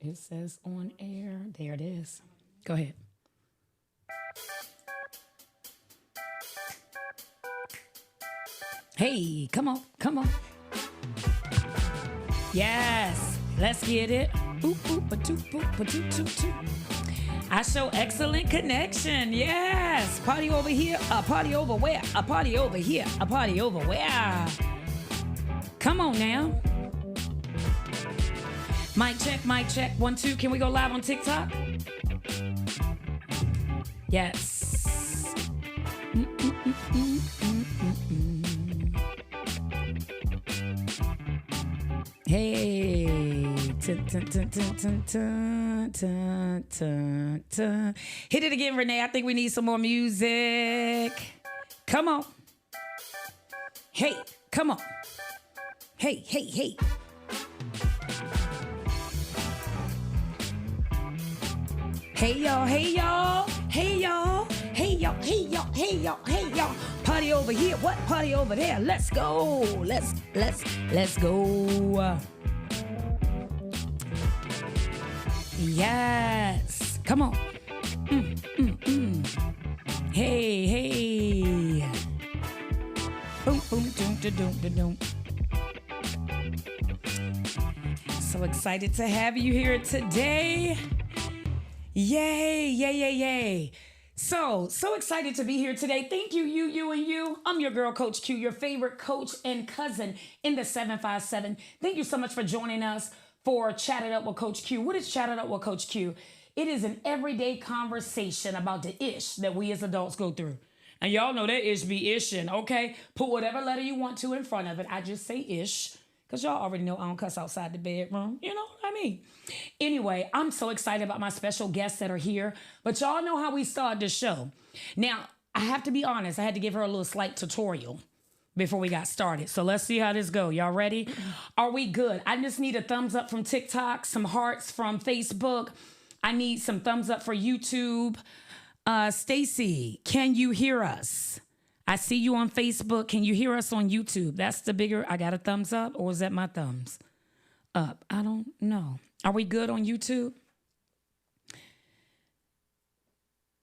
It says on air. There it is. Go ahead. Hey, come on, come on. Yes, let's get it. Boop, boop, ba-doop, boop, ba-doop, toop, toop. I show excellent connection. Yes. Party over here. A party over where? A party over here. A party over where? Come on now. Mic check, mic check. 1, 2. Can we go live on TikTok? Yes. Hey. Tun, tun, tun, tun, tun, tun, tun, tun, tun. Hit it again, Renee. I think we need some more music. Come on. Hey, come on. Hey, hey, hey. Hey y'all, hey y'all, hey y'all, hey y'all, hey y'all, hey y'all, hey y'all. Party over here, what party over there? Let's go. Let's go. Yes. Come on. Hey, hey. Boom, boom, doom, da, doom, da, doom. So excited to have you here today. Yay, yay, yay, yay. So excited to be here today. Thank you, you, and you. I'm your girl, Coach Q, your favorite coach and cousin in the 757. Thank you so much for joining us for Chat It Up with Coach Q. What is Chat It Up with Coach Q? It is an everyday conversation about the ish that we as adults go through. And y'all know that ish be ishing, okay? Put whatever letter you want to in front of it. I just say ish. Because y'all already know I don't cuss outside the bedroom. You know what I mean? Anyway, I'm so excited about my special guests that are here. But y'all know how we start this show. Now, I have to be honest. I had to give her a little slight tutorial before we got started. So let's see how this go. Y'all ready? Are we good? I just need a thumbs up from TikTok, some hearts from Facebook. I need some thumbs up for YouTube. Stacy, can you hear us? I see you on Facebook. Can you hear us on YouTube? That's the bigger, I got a thumbs up, or is that my thumbs up? I don't know. Are we good on YouTube?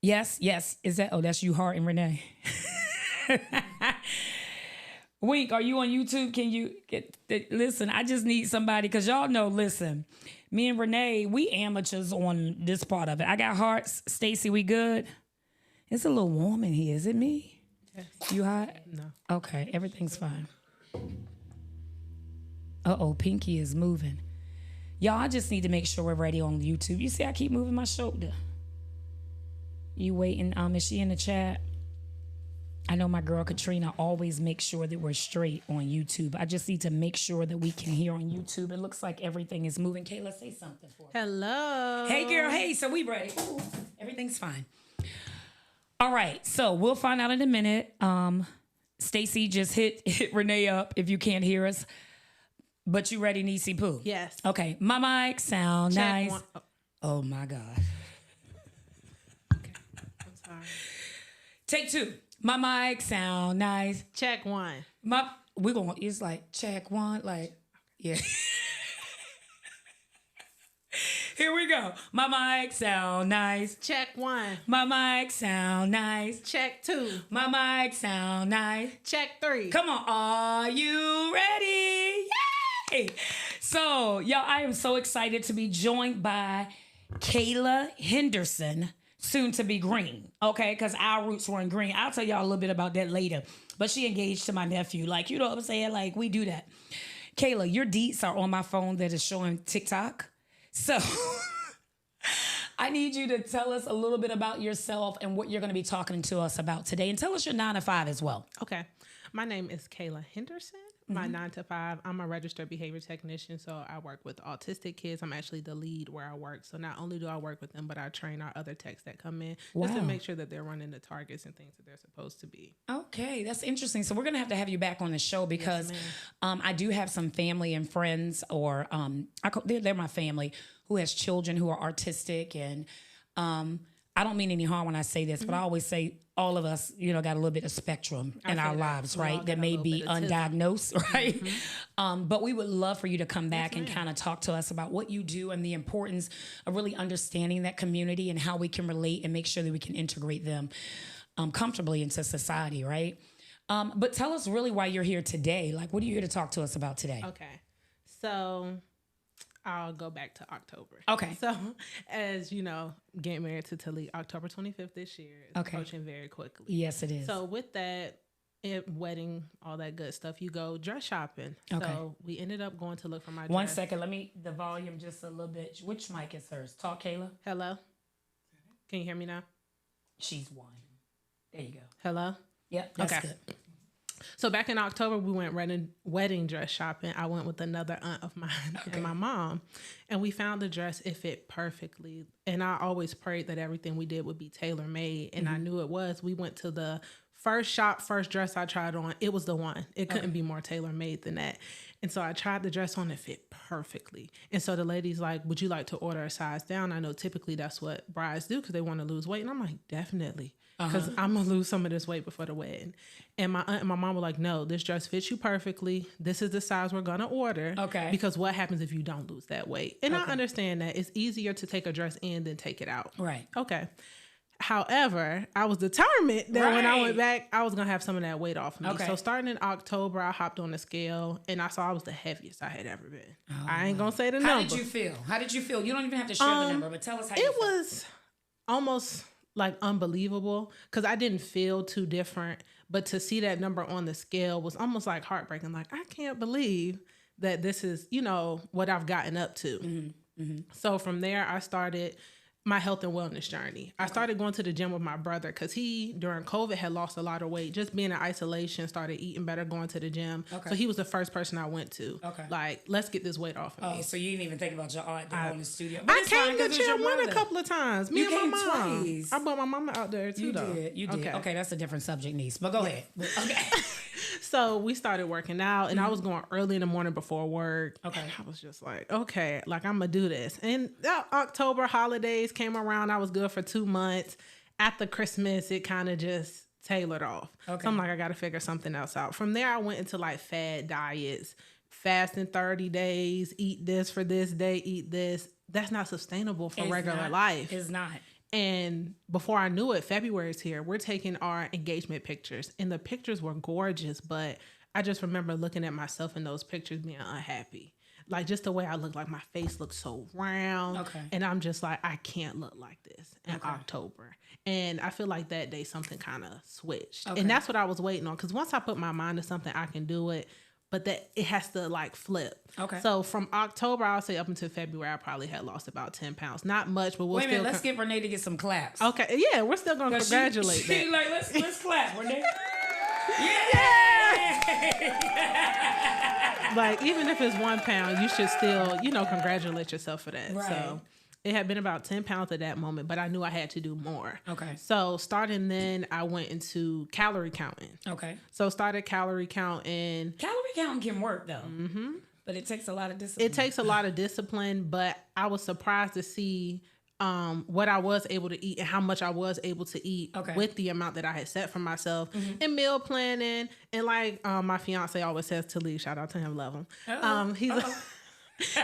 Yes, yes. Is that, oh, that's you, Hart and Renee. Wink, are you on YouTube? Can you listen, I just need somebody, because y'all know, listen, me and Renee, we amateurs on this part of it. I got hearts. Stacy, we good? It's a little warm in here. Is it me? You hot? No. Okay, everything's fine. Uh-oh, Pinky is moving. Y'all, I just need to make sure we're ready on YouTube. You see I keep moving my shoulder. You waiting? Is she in the chat? I know my girl Katrina always makes sure that we're straight on YouTube. I just need to make sure that we can hear on YouTube. It looks like everything is moving. Kayla, say something for me. Hello. Hey, girl. Hey, so we ready. Ooh, everything's fine. All right, so we'll find out in a minute. Stacy, just hit Renee up if you can't hear us. But you ready, Niecy Pooh? Yes. Okay, my mic sound Check nice. one. Oh my God. Okay. I'm sorry. Take 2. My mic sound nice. Check 1. We're going, it's like check 1, like, yeah. Here we go. My mic sound nice. Check 1. My mic sound nice. Check 2. My mic sound nice. Check 3. Come on. Are you ready? Yay! So, y'all, I am so excited to be joined by Kayla Henderson, soon to be Green. Okay, because our roots were in Green. I'll tell y'all a little bit about that later. But she engaged to my nephew. Like, you know what I'm saying? Like, we do that. Kayla, your deets are on my phone that is showing TikTok. So I need you to tell us a little bit about yourself and what you're going to be talking to us about today. And tell us your 9 to 5 as well. Okay. My name is Kayla Henderson. My 9 to 5, I'm a registered behavior technician, so I work with autistic kids. I'm actually the lead where I work. So not only do I work with them, but I train our other techs that come in just to make sure that they're running the targets and things that they're supposed to be. Okay, that's interesting. So we're going to have you back on the show because I do have some family and friends, or they're my family, who has children who are artistic, and I don't mean any harm when I say this, but I always say all of us, got a little bit of spectrum in our lives, right? That may be undiagnosed, right? But we would love for you to come back and kind of talk to us about what you do and the importance of really understanding that community and how we can relate and make sure that we can integrate them comfortably into society, right? But tell us really why you're here today. Like, what are you here to talk to us about today? Okay. So I'll go back to October. Okay. So, as you know, getting married to Talik, October 25th this year is approaching very quickly. Yes, it is. So with that, wedding, all that good stuff, you go dress shopping. Okay. So we ended up going to look for my dress. 1 second. Let me, the volume just a little bit. Which mic is hers? Talk, Kayla. Hello? Can you hear me now? She's one. There you go. Hello? Yep, that's good. So back in October, we went wedding dress shopping. I went with another aunt of mine and my mom, and we found the dress. It fit perfectly. And I always prayed that everything we did would be tailor-made, and I knew it was. We went to the first dress I tried on. It was the one. It couldn't be more tailor-made than that. And so I tried the dress on. It fit perfectly. And so the lady's like, would you like to order a size down? I know typically that's what brides do because they want to lose weight. And I'm like, definitely. Because I'm going to lose some of this weight before the wedding. And my aunt and my mom were like, no, this dress fits you perfectly. This is the size we're going to order. Okay. Because what happens if you don't lose that weight? And I understand that it's easier to take a dress in than take it out. Right. Okay. However, I was determined that when I went back, I was going to have some of that weight off me. Okay. So starting in October, I hopped on the scale and I saw I was the heaviest I had ever been. Oh, I ain't going to say the number. How did you feel? You don't even have to share the number, but tell us how you felt. It was almost like unbelievable because I didn't feel too different, but to see that number on the scale was almost like heartbreaking. Like, I can't believe that this is, what I've gotten up to. Mm-hmm. Mm-hmm. So from there, I started my health and wellness journey. I started going to the gym with my brother because he, during COVID, had lost a lot of weight. Just being in isolation, started eating better, going to the gym. Okay. So he was the first person I went to. Okay. Like, let's get this weight off of me. So you didn't even think about your aunt in the studio. But I came to the gym a couple of times. Me and my mom. Twice. I brought my mama out there too, You did. Okay, that's a different subject, niece. But go ahead. Okay. So we started working out, and I was going early in the morning before work. Okay. And I was just like, okay, like I'm going to do this. And October holidays came around. I was good for 2 months. After Christmas, it kind of just tailored off. Okay. So I'm like, I got to figure something else out. From there, I went into like fad diets, fasting 30 days, eat this for this day, eat this. That's not sustainable for regular life. It's not. And before I knew it, February is here. We're taking our engagement pictures, and the pictures were gorgeous, but I just remember looking at myself in those pictures being unhappy. Like, just the way I look, like my face looks so round. Okay. And I'm just like, I can't look like this in October. And I feel like that day something kind of switched. Okay. And that's what I was waiting on. Because once I put my mind to something, I can do it. But that it has to like flip. Okay. So from October, I'll say up until February, I probably had lost about 10 pounds. Not much, but we'll still. Wait a minute, let's get Renee to get some claps. Okay. Yeah, we're still going to congratulate that. She like, let's clap, Renee. Yeah! Like, even if it's 1 pound, you should still, congratulate yourself for that. Right. So it had been about 10 pounds at that moment, but I knew I had to do more. Okay. So starting then, I went into calorie counting. Okay. So started calorie counting. Calorie counting can work though. Mm-hmm. But it takes a lot of discipline. It takes a lot of discipline, but I was surprised to see what I was able to eat and how much I was able to eat with the amount that I had set for myself and meal planning. And like my fiance always says to Lee, shout out to him, love him.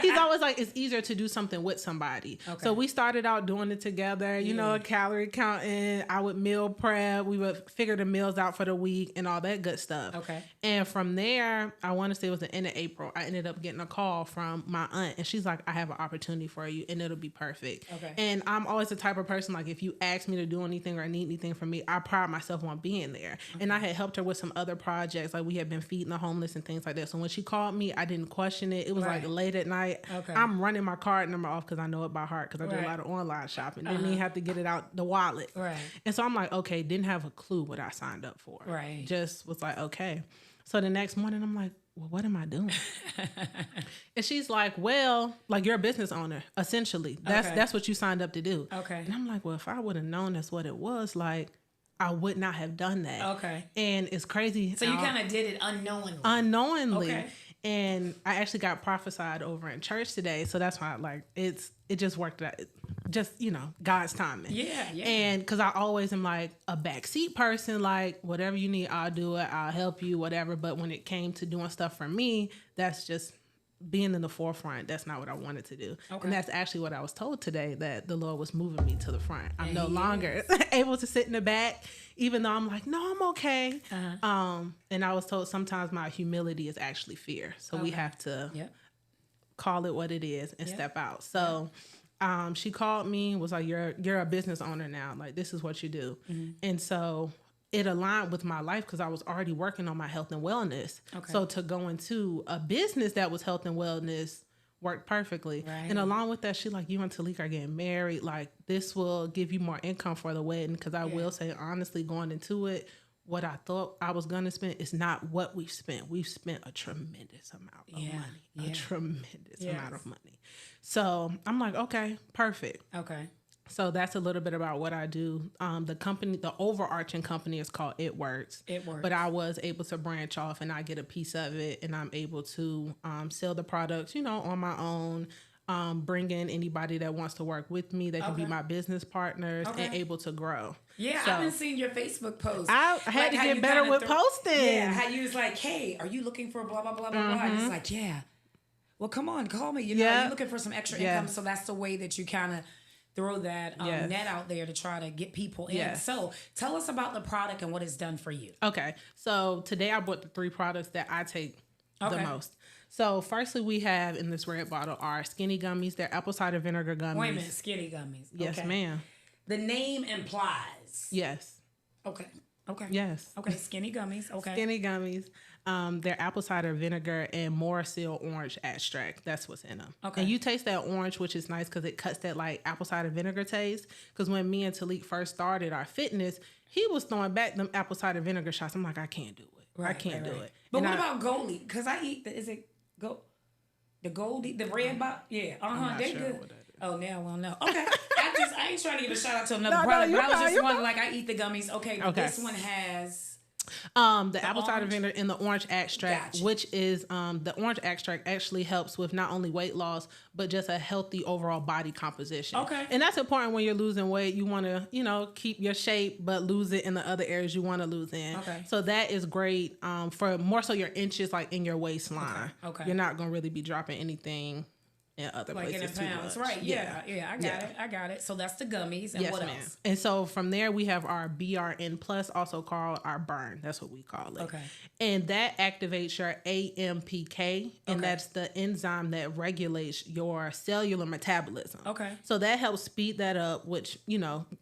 He's always like, it's easier to do something with somebody. Okay. So we started out doing it together, calorie counting. I would meal prep. We would figure the meals out for the week and all that good stuff. Okay. And from there, I want to say it was the end of April, I ended up getting a call from my aunt, and she's like, I have an opportunity for you and it'll be perfect. Okay. And I'm always the type of person, like, if you ask me to do anything or need anything from me, I pride myself on being there. Okay. And I had helped her with some other projects. Like, we had been feeding the homeless and things like that. So when she called me, I didn't question it. It was like late at night. Okay. I'm running my card number off because I know it by heart because I do a lot of online shopping. Didn't even have to get it out the wallet. Right. And so I'm like, okay, didn't have a clue what I signed up for. Right. Just was like, okay. So the next morning I'm like, well, what am I doing? And she's like, well, like, you're a business owner, essentially. That's what you signed up to do. Okay. And I'm like, well, if I would have known that's what it was, like, I would not have done that. Okay. And it's crazy. So you kind of did it unknowingly. Unknowingly. Okay. And I actually got prophesied over in church today. So that's why, like, it just worked out just, God's timing. Yeah. And because I always am like a backseat person, like whatever you need, I'll do it. I'll help you, whatever. But when it came to doing stuff for me, that's just being in the forefront. That's not what I wanted to do. Okay. And that's actually what I was told today, that the Lord was moving me to the front. I'm no longer able to sit in the back, even though I'm like, no, I'm okay. And I was told sometimes my humility is actually fear. So we have to call it what it is and step out. So she called me, was like, you're a business owner now. Like, this is what you do. And so it aligned with my life because I was already working on my health and wellness. Okay. So to go into a business that was health and wellness worked perfectly. Right. And along with that, she like, you and Talik are getting married. Like, this will give you more income for the wedding. Because I will say, honestly, going into it, what I thought I was going to spend is not what we've spent. We've spent a tremendous amount of money. A tremendous amount of money. So I'm like, okay, perfect. Okay. So that's a little bit about what I do. The company, the overarching company is called It Works. It Works. But I was able to branch off and I get a piece of it and I'm able to sell the products, on my own. Bring in anybody that wants to work with me. They can be my business partners and able to grow. Yeah, so, I've been seeing your Facebook posts. I had to get better with posting. Yeah, how you was like, hey, are you looking for blah, blah, blah, blah, blah. And it's like, yeah. Well, come on, call me. You're looking for some extra income. So that's the way that you kind of throw that net out there to try to get people in. Yes. So tell us about the product and what it's done for you. Okay. So today I bought the 3 products that I take the most. So firstly, we have in this red bottle are skinny gummies. They're apple cider vinegar gummies. Wait a minute, skinny gummies. Yes, ma'am. The name implies. Yes. Okay. Yes. Okay, skinny gummies. Okay. Skinny gummies. They're apple cider vinegar and Morrisil orange extract. That's what's in them. Okay. And you taste that orange, which is nice because it cuts that like apple cider vinegar taste. Because when me and Talik first started our fitness, he was throwing back them apple cider vinegar shots. I'm like, I can't do it. Right, I can't do it. But what about Goldie? Because I eat the Goldie, the red box? Yeah. They're sure good. Oh, now we'll know. Okay. I ain't trying to give a shout out to another product, but I was just wondering, like, I eat the gummies. Okay. This one has the apple cider vinegar and the orange extract, which is the orange extract actually helps with not only weight loss but just a healthy overall body composition. Okay. And that's important when you're losing weight. You want to, keep your shape but lose it in the other areas you want to lose in. Okay. So that is great for more so your inches like in your waistline. Okay. You're not going to really be dropping anything in other places in pounds. Right. Yeah. I got it. So that's the gummies. And what else? And so from there we have our BRN Plus, also called our Burn. That's what we call it. Okay. And that activates your AMPK, and that's the enzyme that regulates your cellular metabolism. Okay. So that helps speed that up, which,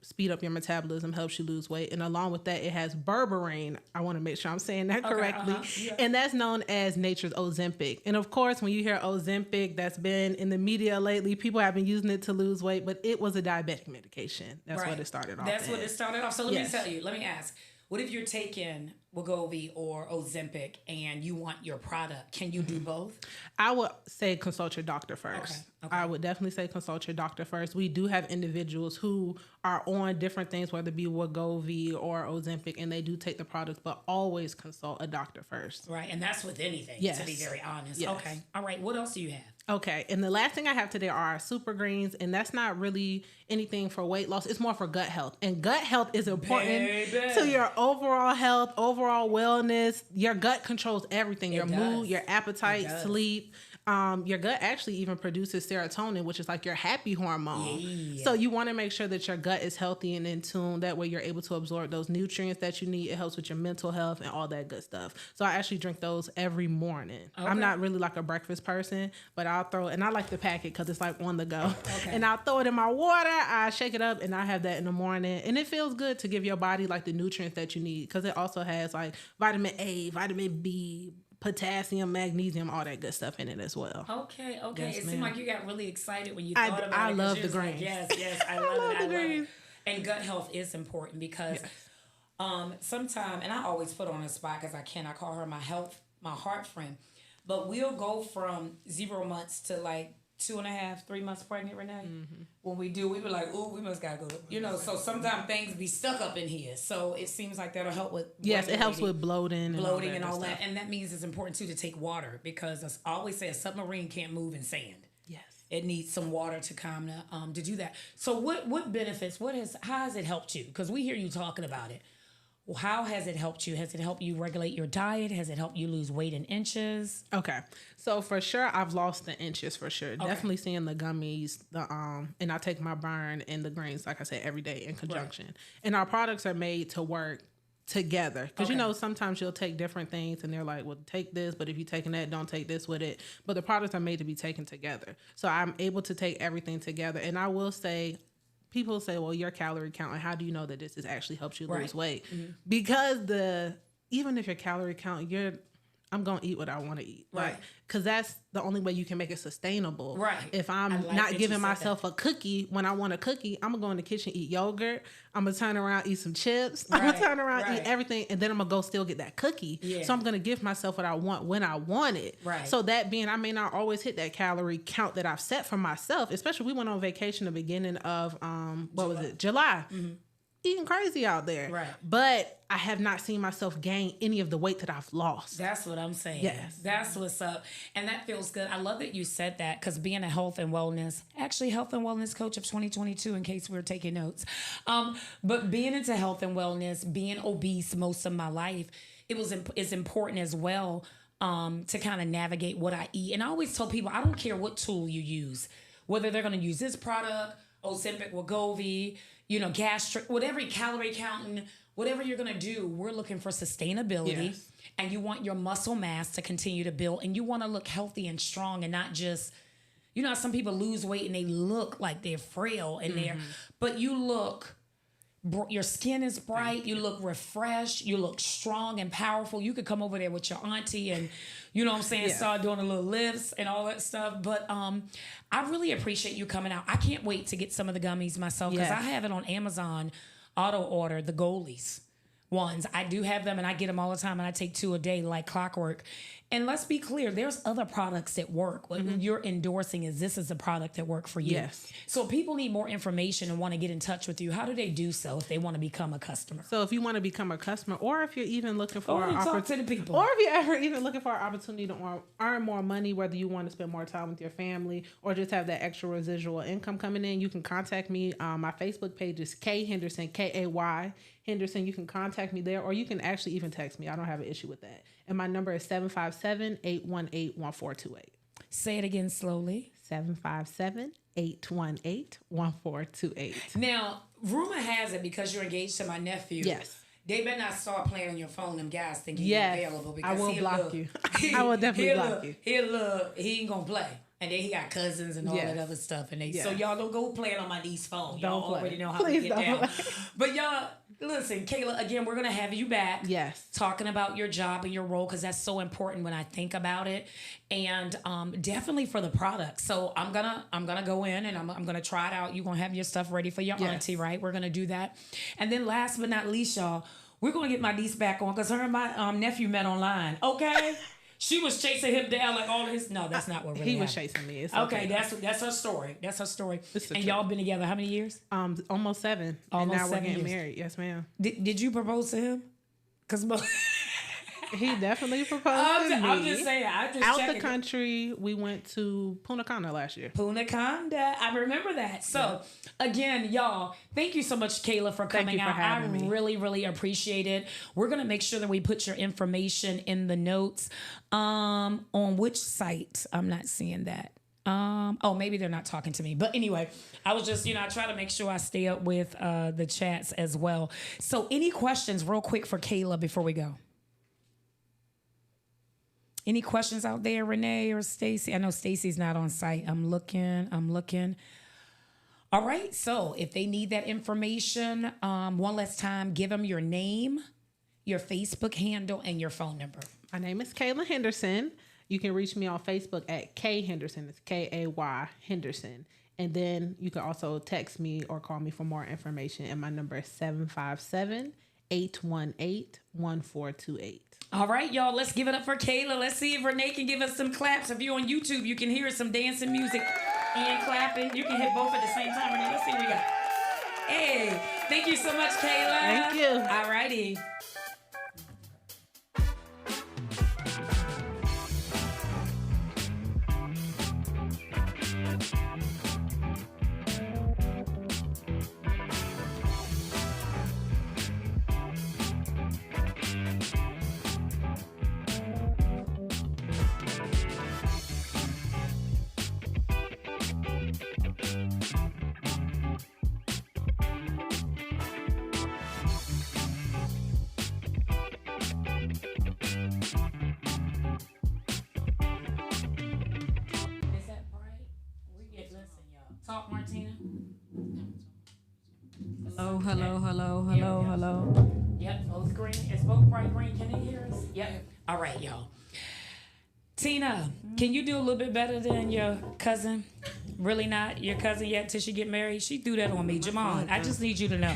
speed up your metabolism, helps you lose weight. And along with that, it has berberine. I want to make sure I'm saying that correctly. And that's known as nature's Ozempic. And of course, when you hear Ozempic, that's been in the media lately, people have been using it to lose weight, but it was a diabetic medication. That's what it started off. That's what it started off. So let me ask, what if you're taking Wegovy or Ozempic and you want your product? Can you do both? I would say consult your doctor first. Okay. I would definitely say consult your doctor first. We do have individuals who are on different things, whether it be Wegovy or Ozempic, and they do take the products, but always consult a doctor first. Right, and that's with anything, to be very honest. Yes. Okay, all right, what else do you have? Okay, and the last thing I have today are our super greens, and that's not really anything for weight loss. It's more for gut health, and gut health is important to your overall health, overall wellness. Your gut controls everything, your mood, your appetite, sleep. Your gut actually even produces serotonin, which is like your happy hormone. Yeah. So you want to make sure that your gut is healthy and in tune. That way you're able to absorb those nutrients that you need. It helps with your mental health and all that good stuff. So I actually drink those every morning. Okay. I'm not really like a breakfast person, but I'll throw it, and I like to pack it because it's like on the go. Okay. And I'll throw it in my water. I shake it up, and I have that in the morning. And it feels good to give your body like the nutrients that you need, because it also has like vitamin A, vitamin B, potassium, magnesium, all that good stuff in it as well. Okay. Yes, it seemed like you got really excited when you thought about it. I love the greens. Like, yes, I love it. And gut health is important because sometimes, and I always put on a spot because I call her my heart friend, but we'll go from 0 months to like 2.5, 3 months pregnant, Renee. Mm-hmm. When we do, we were like, "Ooh, we must gotta go." So sometimes things be stuck up in here. So it seems like that'll help with. Yes, it helps with bloating and all that. And that means it's important too to take water, because I always say a submarine can't move in sand. Yes. It needs some water to calm to do that. So what benefits? How has it helped you? Because we hear you talking about it. Well, how has it helped you? Has it helped you regulate your diet? Has it helped you lose weight in inches? Okay. So for sure, I've lost the inches for sure. Okay. Definitely seeing the gummies, and I take my burn and the greens, like I said, every day in conjunction. Right. And our products are made to work together. Because, you know, sometimes you'll take different things and they're like, well, take this, but if you're taking that, don't take this with it. But the products are made to be taken together. So I'm able to take everything together. And I will say, people say, well, your calorie count, and how do you know that this has actually helped you lose weight? Mm-hmm. Because even if your calorie count, I'm going to eat what I want to eat. Right. Because that's the only way you can make it sustainable. Right. If I'm not giving myself a cookie when I want a cookie, I'm going to go in the kitchen, eat yogurt. I'm going to turn around, eat some chips. I'm going to turn around, eat everything. And then I'm going to go still get that cookie. Yeah. So I'm going to give myself what I want when I want it. Right. So that being, I may not always hit that calorie count that I've set for myself, especially we went on vacation the beginning of, July. Mm-hmm. Eating crazy out there. Right. But I have not seen myself gain any of the weight that I've lost. That's what I'm saying. Yes. That's what's up. And that feels good. I love that you said that, because being a health and wellness coach of 2022, in case we're taking notes. But being into health and wellness, being obese most of my life, it's important as well to kind of navigate what I eat. And I always tell people, I don't care what tool you use, whether they're going to use this product, Ozempic, Wegovy, gastric, whatever, calorie counting, whatever you're going to do, we're looking for sustainability. Yes. And you want your muscle mass to continue to build, and you want to look healthy and strong, and not just, some people lose weight and they look like they're frail and but your skin is bright, you look refreshed, you look strong and powerful. You could come over there with your auntie and, start doing a little lifts and all that stuff. But I really appreciate you coming out. I can't wait to get some of the gummies myself, because I have it on Amazon auto order, the goalies ones. I do have them, and I get them all the time, and I take 2 a day like clockwork. And let's be clear, there's other products that work. What you're endorsing is this is a product that worked for you. Yes. So if people need more information and want to get in touch with you, how do they do so if they want to become a customer? So if you want to become a customer, or if you're even looking for talk to the people, or if you're ever even looking for an opportunity to earn more money, whether you want to spend more time with your family or just have that extra residual income coming in, you can contact me. My Facebook page is K Henderson, Kay Henderson. You can contact me there, or you can actually even text me. I don't have an issue with that. And my number is 757-818-1428. Say it again slowly. 757-818-1428. Now, rumor has it, because you're engaged to my nephew. Yes. They better not start playing on your phone. Them guys thinking you're available. Because I will block you. I will definitely block you. He ain't going to play. And then he got cousins and all that other stuff. And so y'all don't go playing on my niece's phone. Y'all already know how to get down. But y'all, listen, Kayla, again, we're going to have you back. Yes. Talking about your job and your role, because that's so important when I think about it. And definitely for the product. So I'm gonna go in and I'm gonna try it out. You're gonna have your stuff ready for your auntie, right? We're gonna do that. And then last but not least, y'all, we're gonna get my niece back on, because her and my nephew met online. Okay. She was chasing him down like all of his. No, that's not what really happened. Was chasing me. It's okay. That's her story. That's her story. And y'all been together how many years? Almost 7. Almost, and now 7 we're getting years. married. Yes, ma'am. Did you propose to him? Because he definitely proposed to me. I'm just saying. I'm just out checking. The country. We went to Punta Cana last year. Punta Cana. I remember that. So again, y'all, thank you so much, Kayla, for coming out. I really, really appreciate it. We're gonna make sure that we put your information in the notes. On which site? I'm not seeing that. Maybe they're not talking to me. But anyway, I was just, I try to make sure I stay up with the chats as well. So any questions real quick for Kayla before we go? Any questions out there, Renee or Stacy? I know Stacy's not on site. I'm looking. All right. So if they need that information, one last time, give them your name, your Facebook handle, and your phone number. My name is Kayla Henderson. You can reach me on Facebook at K Henderson. It's Kay Henderson. And then you can also text me or call me for more information. And my number is 757-818-1428. All right, y'all, let's give it up for Kayla. Let's see if Renee can give us some claps. If you're on YouTube, you can hear some dancing music and clapping. You can hit both at the same time, Renee. Let's see what we got. Hey, thank you so much, Kayla. Thank you. All righty. Talk, Martina. Hello. Yep, both green. It's both bright green. Can they hear us? Yep. All right, y'all. Tina, can you do a little bit better than your cousin? Really not your cousin yet till she get married? She threw that on me. Jamon, I just need you to know.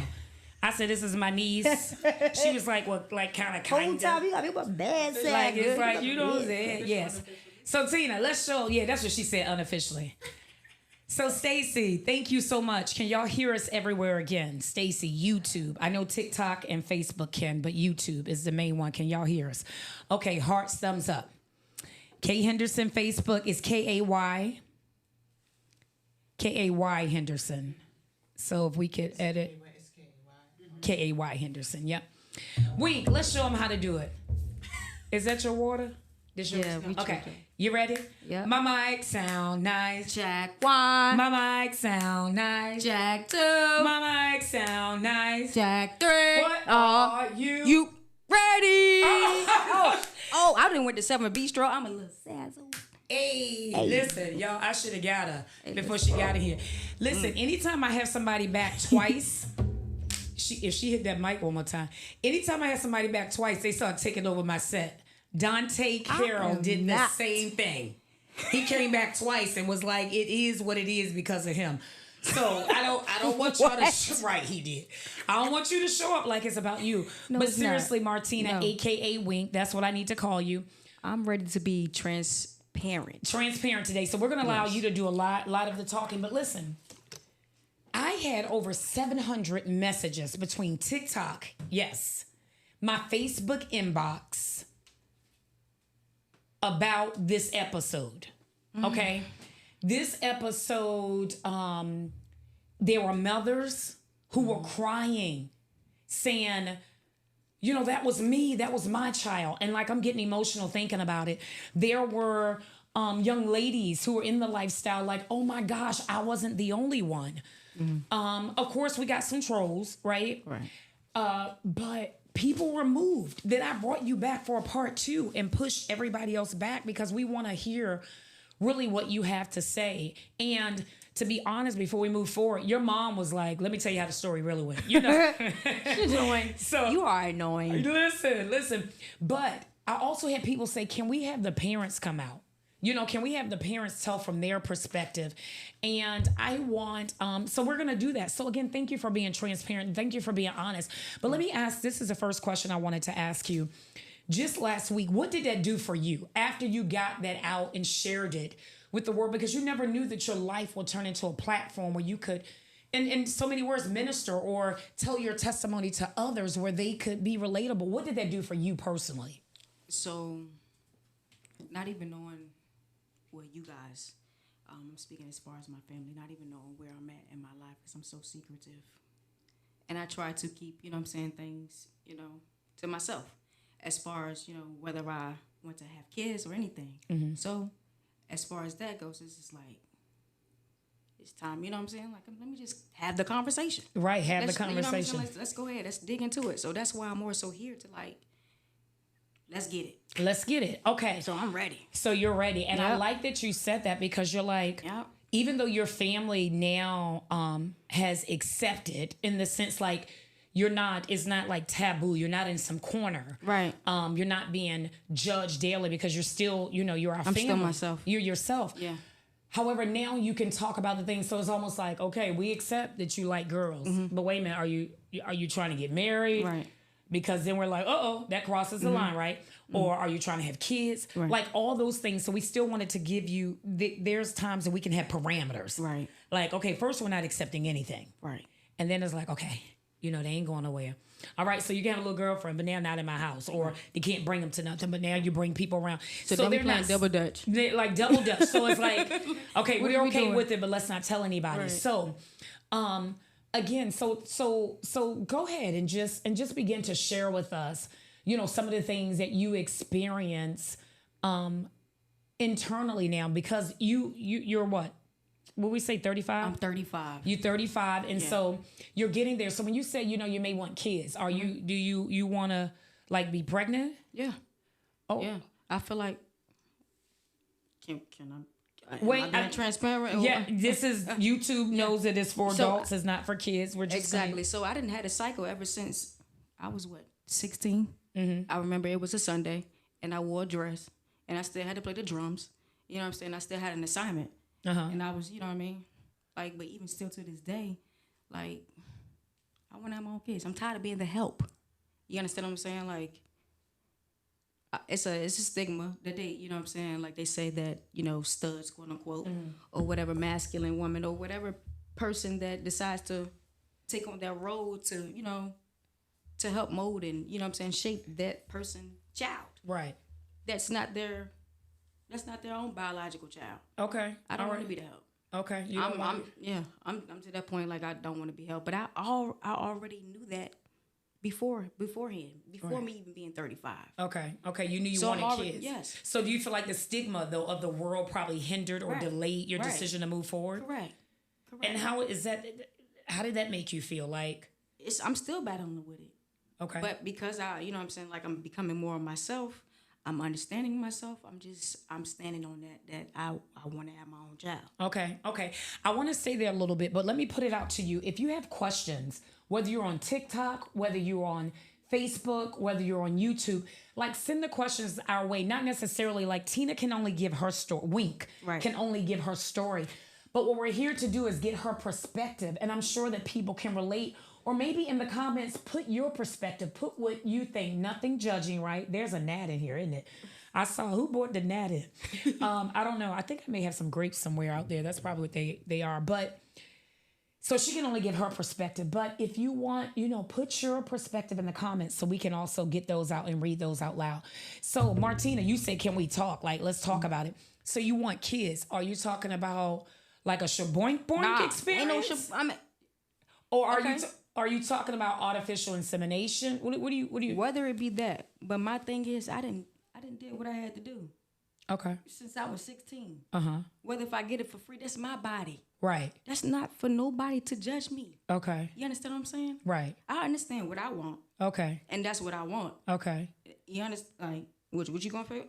I said, this is my niece. She was like, well, like kind of. Whole time you got me a bad side. Like, it's like, you know what I'm saying? Yes. So, Tina, let's show. Yeah, that's what she said unofficially. So, Stacy, thank you so much. Can y'all hear us everywhere again? Stacy, YouTube. I know TikTok and Facebook can, but YouTube is the main one. Can y'all hear us? Okay, hearts, thumbs up. Kay Henderson, Facebook is Kay. Kay Henderson. So, if we could edit. Kay Henderson, yep. Wink, let's show them how to do it. Is that your water? This yours? Yeah, we okay. tried. You ready? Yep. My mic sound nice. Jack 1. My mic sound nice. Jack 2. My mic sound nice. Jack 3. What are you? You ready? Oh, I done went to 7 Bistro. I'm a little sazzle. Hey, listen, y'all, I should have got her before she got in here. Listen, anytime I have somebody back twice, if she hit that mic one more time, anytime I have somebody back twice, they start taking over my set. Dante Carroll did the same thing. He came back twice and was like, it is what it is because of him. So I don't want y'all to right, he did. I don't want you to show up like it's about you. No, but it's seriously, not. Martina, No. AKA Wink, that's what I need to call you. I'm ready to be transparent. Transparent today. So we're gonna allow you to do a lot of the talking. But listen, I had over 700 messages between TikTok, yes, my Facebook inbox, about this episode. Okay? This episode, there were mothers who were crying, saying, you know, that was me, that was my child. And like, I'm getting emotional thinking about it. There were young ladies who were in the lifestyle like, oh my gosh, I wasn't the only one. Of course, we got some trolls, right? Right. But people were moved that I brought you back for a part 2 and pushed everybody else back because we want to hear really what you have to say. And to be honest, before we move forward, your mom was like, let me tell you how the story really went. You know? She's annoying. So You are annoying. listen. But I also had people say, can we have the parents come out? You know, can we have the parents tell from their perspective? And I want, so we're going to do that. So again, thank you for being transparent. Thank you for being honest. But let me ask, this is the first question I wanted to ask you. Just last week, what did that do for you after you got that out and shared it with the world? Because you never knew that your life would turn into a platform where you could, in so many words, minister or tell your testimony to others where they could be relatable. What did that do for you personally? So, not even knowing where you guys, I'm speaking as far as my family, not even knowing where I'm at in my life because I'm so secretive. And I try to keep, you know what I'm saying, things, you know, to myself as far as, you know, whether I want to have kids or anything. So, as far as that goes, it's just like, it's time, you know what I'm saying? Like, let me just have the conversation. Right, have the You know what I'm conversation. saying? Let's go ahead. Let's dig into it. So, that's why I'm more so here to, like, let's get it. Let's get it. Okay. So, I'm ready. So you're ready. And I Yep. like that you said that because you're like, Yep. even though your family now has accepted in the sense like it's not like taboo. You're not in some corner. Right. You're not being judged daily because you're still, you know, you're our family. still myself. You're yourself. Yeah. However, now you can talk about the things. So it's almost like, okay, we accept that you like girls, but wait a minute, are you trying to get married? Right. Because then we're like, that crosses the line, right? Or are you trying to have kids? Right. Like all those things. So we still wanted to give you, there's times that we can have parameters. Right. Like, okay, first we're not accepting anything. Right. And then it's like, okay, you know, they ain't going nowhere. All right, so you can have a little girlfriend, but now not in my house. Or you can't bring them to nothing, but now you bring people around. So then we playing double dutch. They're like double dutch. So it's like, okay, What we're are we okay doing? with it, but let's not tell anybody. Right. So, again, so go ahead and just begin to share with us, you know, some of the things that you experience internally now, because you're what? Will we say 35? I'm 35. You're 35, and Yeah. so you're getting there. So when you say, you know, you may want kids, are you? Do you want to like be pregnant? Yeah. Oh, Yeah. I feel like can Wait, am I being transparent? Yeah, this is YouTube knows that it's for So, adults, it's not for kids. We're just exactly. So I didn't had a cycle ever since I was 16. I remember it was a Sunday, and I wore a dress, and I still had to play the drums. You know what I'm saying? I still had an assignment, and I was, you know what I mean? Like, but even still to this day, like, I want to have my own kids. I'm tired of being the help. You understand what I'm saying? Like, it's a stigma that they, you know what I'm saying? Like, they say that, you know, studs, quote unquote, or whatever masculine woman or whatever person that decides to take on that role to, you know, to help mold and, you know what I'm saying, shape that person child. right. That's not their own biological child. Okay. I don't want to be the help. Okay. I'm to that point, like, I don't want to be helped. But I already knew that beforehand, before me even being 35. Okay. You knew you So I'm wanted already- kids. yes. So do you feel like the stigma though of the world probably hindered or Right. delayed your Right. decision to move forward? Correct. And how did that make you feel? Like, I'm still battling with it. okay. But because you know what I'm saying, like, I'm becoming more of myself, I'm understanding myself, I'm standing on that I want to have my own child. Okay. I want to stay there a little bit, but let me put it out to you. If you have questions, whether you're on TikTok, whether you're on Facebook, whether you're on YouTube, like, send the questions our way. Not necessarily like Tina can only give her story. Wink Right. can only give her story. But what we're here to do is get her perspective. And I'm sure that people can relate. Or maybe in the comments, put your perspective, put what you think. Nothing judging, right? There's a gnat in here, isn't it? I saw who brought the gnat in. I don't know. I think I may have some grapes somewhere out there. That's probably what they are. But so she can only give her perspective. But if you want, you know, put your perspective in the comments so we can also get those out and read those out loud. So Martina, you said, can we talk? Like, let's talk about it. So you want kids. Are you talking about like a shaboink boink experience? Or are you talking about artificial insemination? What do you? Whether it be that, but my thing is, I didn't do what I had to do. Okay. Since I was 16. Uh-huh. Whether if I get it for free, that's my body. Right. That's not for nobody to judge me. Okay. You understand what I'm saying? Right. I understand what I want, Okay. and that's what I want. Okay. You understand? Like, what you gonna feel?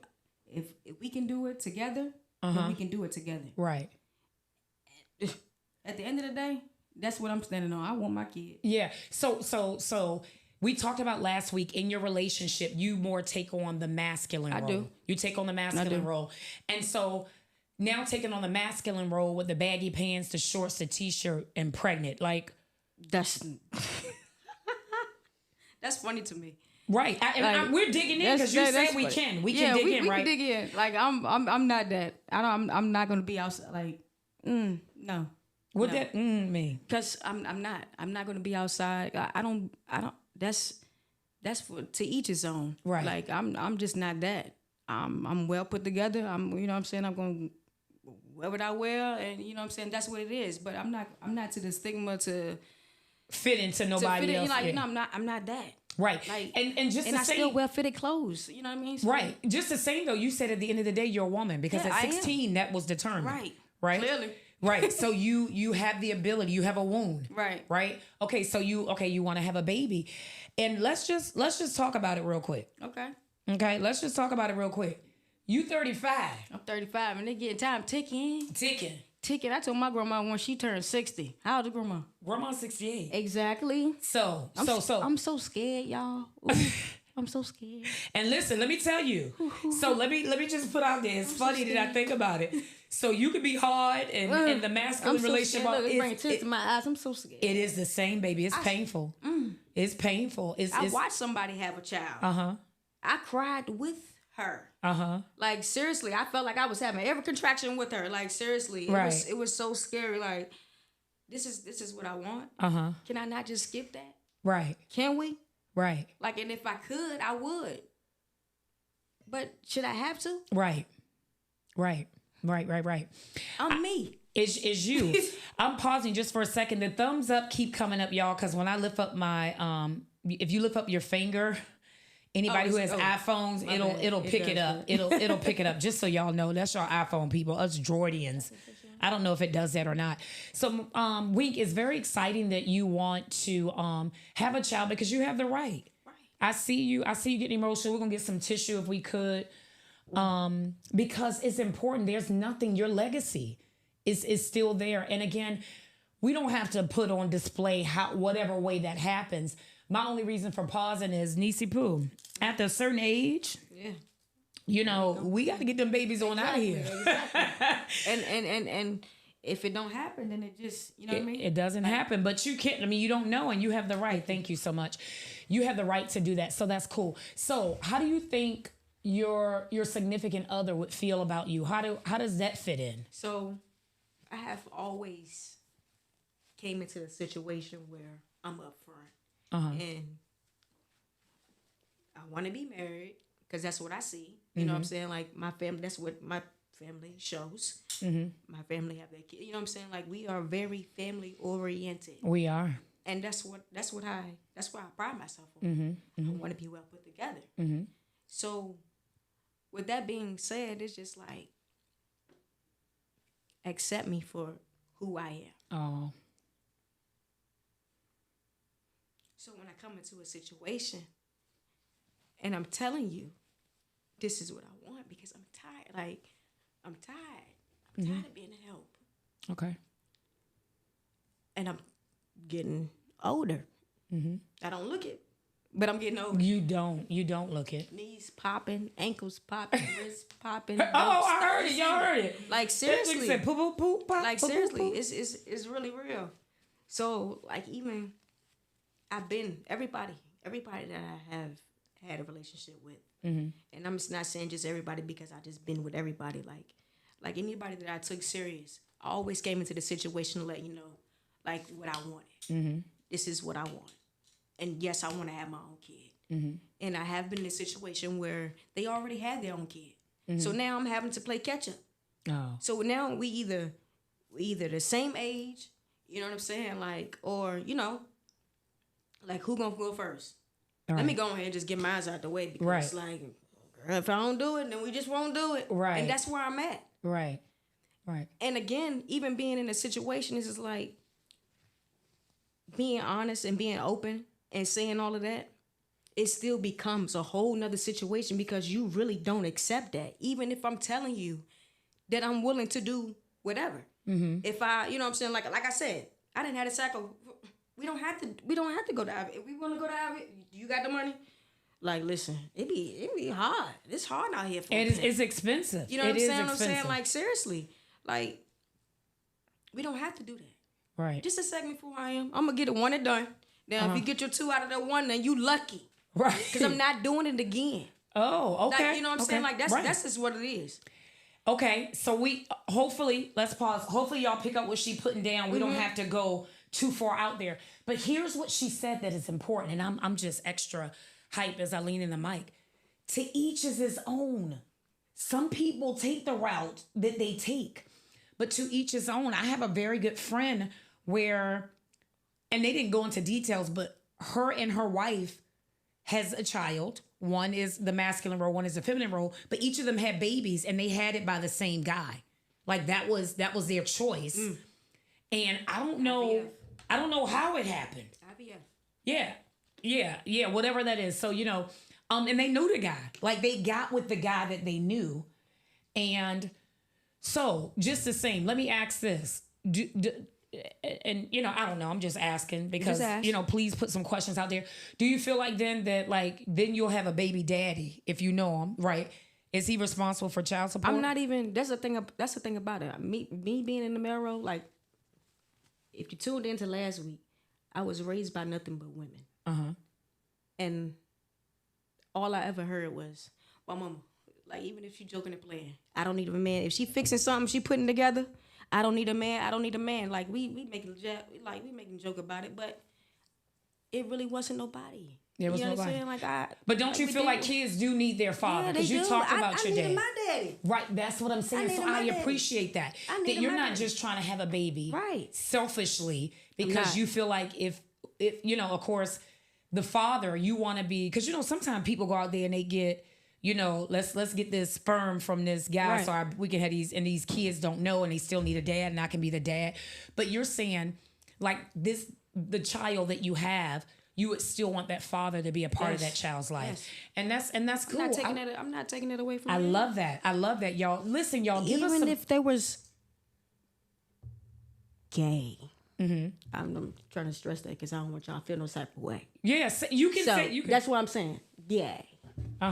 If we can do it together, then we can do it together. Right. At the end of the day, that's what I'm standing on. I want my kid. Yeah. So we talked about last week in your relationship, you more take on the masculine role. I do. You take on the masculine role. And so now taking on the masculine role with the baggy pants, the shorts, the t-shirt, and pregnant, like, That's that's funny to me. right. We're digging in because you said we funny. can. We can dig in, we right? can dig in. Like, I'm not that. I'm not gonna be outside. Like, no. What that mean? Because I'm not gonna be outside. I don't. That's for to each his own. Right. Like, I'm just not that. I'm well put together. You know what I'm saying, I'm gonna wear what I wear, and you know what I'm saying, that's what it is. But I'm not to the stigma to Fit into nobody else. Like, yeah. you know, I'm not that. Right. Like, and just and the I same, still wear fitted clothes. You know what I mean? So, right. Just the same though, you said at the end of the day you're a woman because Yeah, at I am. 16 that was determined. Right. Right. Clearly. Right. So you have the ability, you have a wound. Right. Right. Okay. So you want to have a baby, and let's just talk about it real quick. Okay. Okay. Let's just talk about it real quick. You 35. I'm 35, and they getting time ticking. Ticking. I told my grandma when she turned 60. How old is grandma? Grandma's 68. Exactly. So. I'm so scared, y'all. Ooh, I'm so scared. And listen, let me tell you. So let me just put out there. It's funny that I think about it. So you could be hard and the masculine relationship. Look, it's bringing tears to my eyes. I'm so scared. It is the same, baby. It's painful. It's painful. I watched somebody have a child. I cried with her. Like, seriously, I felt like I was having every contraction with her. Like, seriously, it was so scary. Like, this is what I want. Can I not just skip that? Right. Can we? Right. Like, and if I could, I would. But should I have to? Right. I'm me. Is you. I'm pausing just for a second. The thumbs up keep coming up, y'all, because when I lift up my if you lift up your finger, anybody who has iPhones, it'll pick it up. It'll pick it up. Just so y'all know, that's your iPhone people, us Droidians. I don't know if it does that or not. So, Wink, it's very exciting that you want to have a child because you have the right. I see you getting emotional. We're gonna get some tissue if we could. Because it's important. There's nothing, your legacy is still there. And again, we don't have to put on display whatever way that happens. My only reason for pausing is Nisi Poo. After a certain age, we got to get them babies on out of here. Exactly. And if it don't happen, then it just, you know what I mean? It doesn't happen, but you can't, you don't know, and you have the right. Thank you so much. You have the right to do that. So that's cool. So how do you think your significant other would feel about you? How does that fit in? So I have always came into the situation where I'm upfront. And I want to be married because that's what I see. You know what I'm saying? Like my family, that's what my family shows. My family have their kids. You know what I'm saying? Like we are very family oriented. We are. And that's why I pride myself on. I want to be well put together. So with that being said, it's just like accept me for who I am. Oh. So when I come into a situation and I'm telling you, this is what I want because I'm tired. Like, I'm tired. I'm tired of being a help. Okay. And I'm getting older. I don't look it, but I'm getting older. You don't look it. Knees popping, ankles popping, wrists popping. I heard it. Y'all heard it. Like, seriously. Said, poop, poop, poop, pop, like, poop, seriously, poop, poop. It's really real. So, like, even I've been, everybody that I have had a relationship with, and I'm just not saying just everybody because I just been with everybody. Like anybody that I took serious, I always came into the situation to let you know, like, what I wanted. This is what I want. And yes, I want to have my own kid. And I have been in a situation where they already had their own kid. So now I'm having to play catch up. Oh. So now we either the same age, you know what I'm saying? Like, or, like who gonna go first? Right. Let me go ahead and just get mine out the way because like, girl, if I don't do it, then we just won't do it. Right. And that's where I'm at. Right. And again, even being in a situation is just like being honest and being open and saying all of that, it still becomes a whole nother situation because you really don't accept that. Even if I'm telling you that I'm willing to do whatever. If I, you know what I'm saying? Like I said, I didn't have to cycle. We don't have to go to Ivy. If we want to go to Ivy, you got the money? Like, listen, it be hard. It's hard out here for me. It's expensive. You know what I'm saying? I'm saying, like, seriously. Like, we don't have to do that. Right. Just accept me for who I am. I'm going to get it one and done. Now, if you get your 2 out of that 1, then you lucky. Right. Because I'm not doing it again. Oh, okay. Like, you know what I'm saying? Like, that's just what it is. Okay, so we hopefully, let's pause. Hopefully y'all pick up what she putting down. We don't have to go too far out there. But here's what she said that is important, and I'm just extra hype as I lean in the mic. To each is his own. Some people take the route that they take, but to each his own. I have a very good friend where, and they didn't go into details, but her and her wife has a child. One is the masculine role, one is the feminine role, but each of them had babies and they had it by the same guy. Like that was their choice. And I don't know how it happened. IVF. Yeah, whatever that is. So, and they knew the guy. Like they got with the guy that they knew. And so just the same, let me ask this. And I don't know, I'm just asking because, please put some questions out there. Do you feel like then you'll have a baby daddy if you know him, right? Is he responsible for child support? I'm not even, that's the thing about it. Me being in the male role, like, if you tuned into last week, I was raised by nothing but women. And all I ever heard was, well, mama, like, even if she joking and playing, I don't need a man. If she fixing something, she putting together, I don't need a man. Like, we making joke about it, but it really wasn't nobody. There was nobody. Know what I'm saying? But don't you feel like kids do need their father? Because you talked about your dad. I needed my daddy. Right, that's what I'm saying. So I appreciate that. That you're not just trying to have a baby selfishly because you feel like if of course, the father, you want to be, because sometimes people go out there and they get, let's get this sperm from this guy so we can have these kids don't know and they still need a dad and I can be the dad. But you're saying like the child that you have, you would still want that father to be a part of that child's life. Yes. And that's cool. I'm not taking it away from I you. love that. I love that, y'all. Listen, y'all, give us some... Even if they was gay. I'm trying to stress that because I don't want y'all to feel no type of way. Yes, you can say... You can... That's what I'm saying. Gay.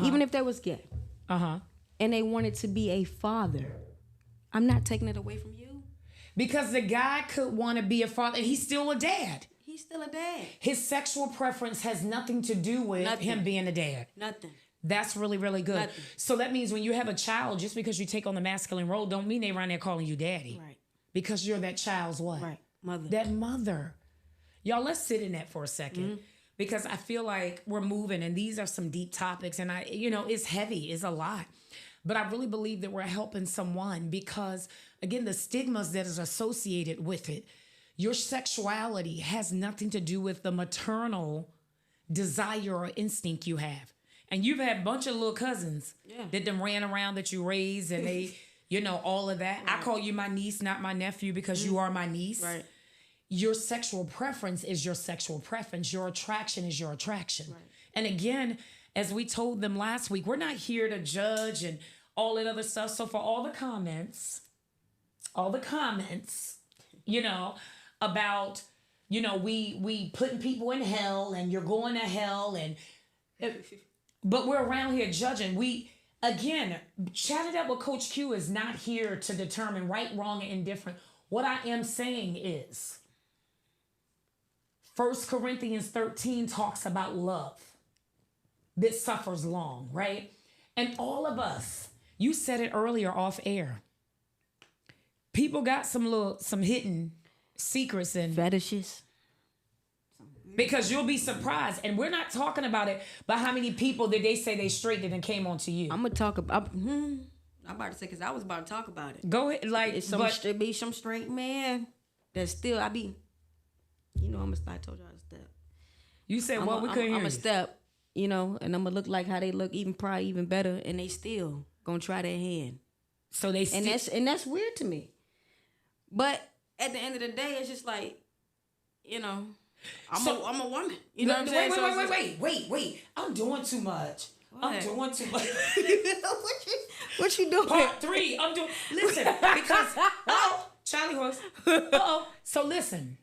Even if they was gay. And they wanted to be a father. I'm not taking it away from you. Because the guy could want to be a father, and he's still a dad. He's still a dad. His sexual preference has nothing to do with him being a dad. Nothing. That's really, really good. Nothing. So that means when you have a child, just because you take on the masculine role, don't mean they around there calling you daddy. Right. Because you're that child's what? Right. Mother. That mother. Y'all, let's sit in that for a second. Because I feel like we're moving, and these are some deep topics, and it's heavy, it's a lot. But I really believe that we're helping someone because, again, the stigmas that is associated with it. Your sexuality has nothing to do with the maternal desire or instinct you have. And you've had a bunch of little cousins that them ran around that you raised, and they, all of that. Right. I call you my niece, not my nephew, because you are my niece. Right. Your sexual preference is your sexual preference. Your attraction is your attraction. Right. And again, as we told them last week, we're not here to judge and all that other stuff. So for all the comments, about, we putting people in hell and you're going to hell, but we're around here judging. Again, Chat It Up with Coach Q is not here to determine right, wrong, and indifferent. What I am saying is 1 Corinthians 13 talks about love that suffers long, right? And all of us, you said it earlier off air. People got some hidden secrets and fetishes. Because you'll be surprised. And we're not talking about it, but how many people did they say they straight that came on to you? I'm going to talk about... I'm about to say, because I was about to talk about it. Go ahead. Like, be some straight man that still... I told y'all I step. You said what? We couldn't hear you. I'm a step, and I'm going to look like how they look, probably even better, and they still going to try their hand. So they still... And that's weird to me. But at the end of the day, it's just like, I'm a woman. You know what I'm saying? Wait. I'm doing too much. What? I'm doing too much. What you doing? Part 3. I'm doing... Listen, because... Charlie horse. So listen.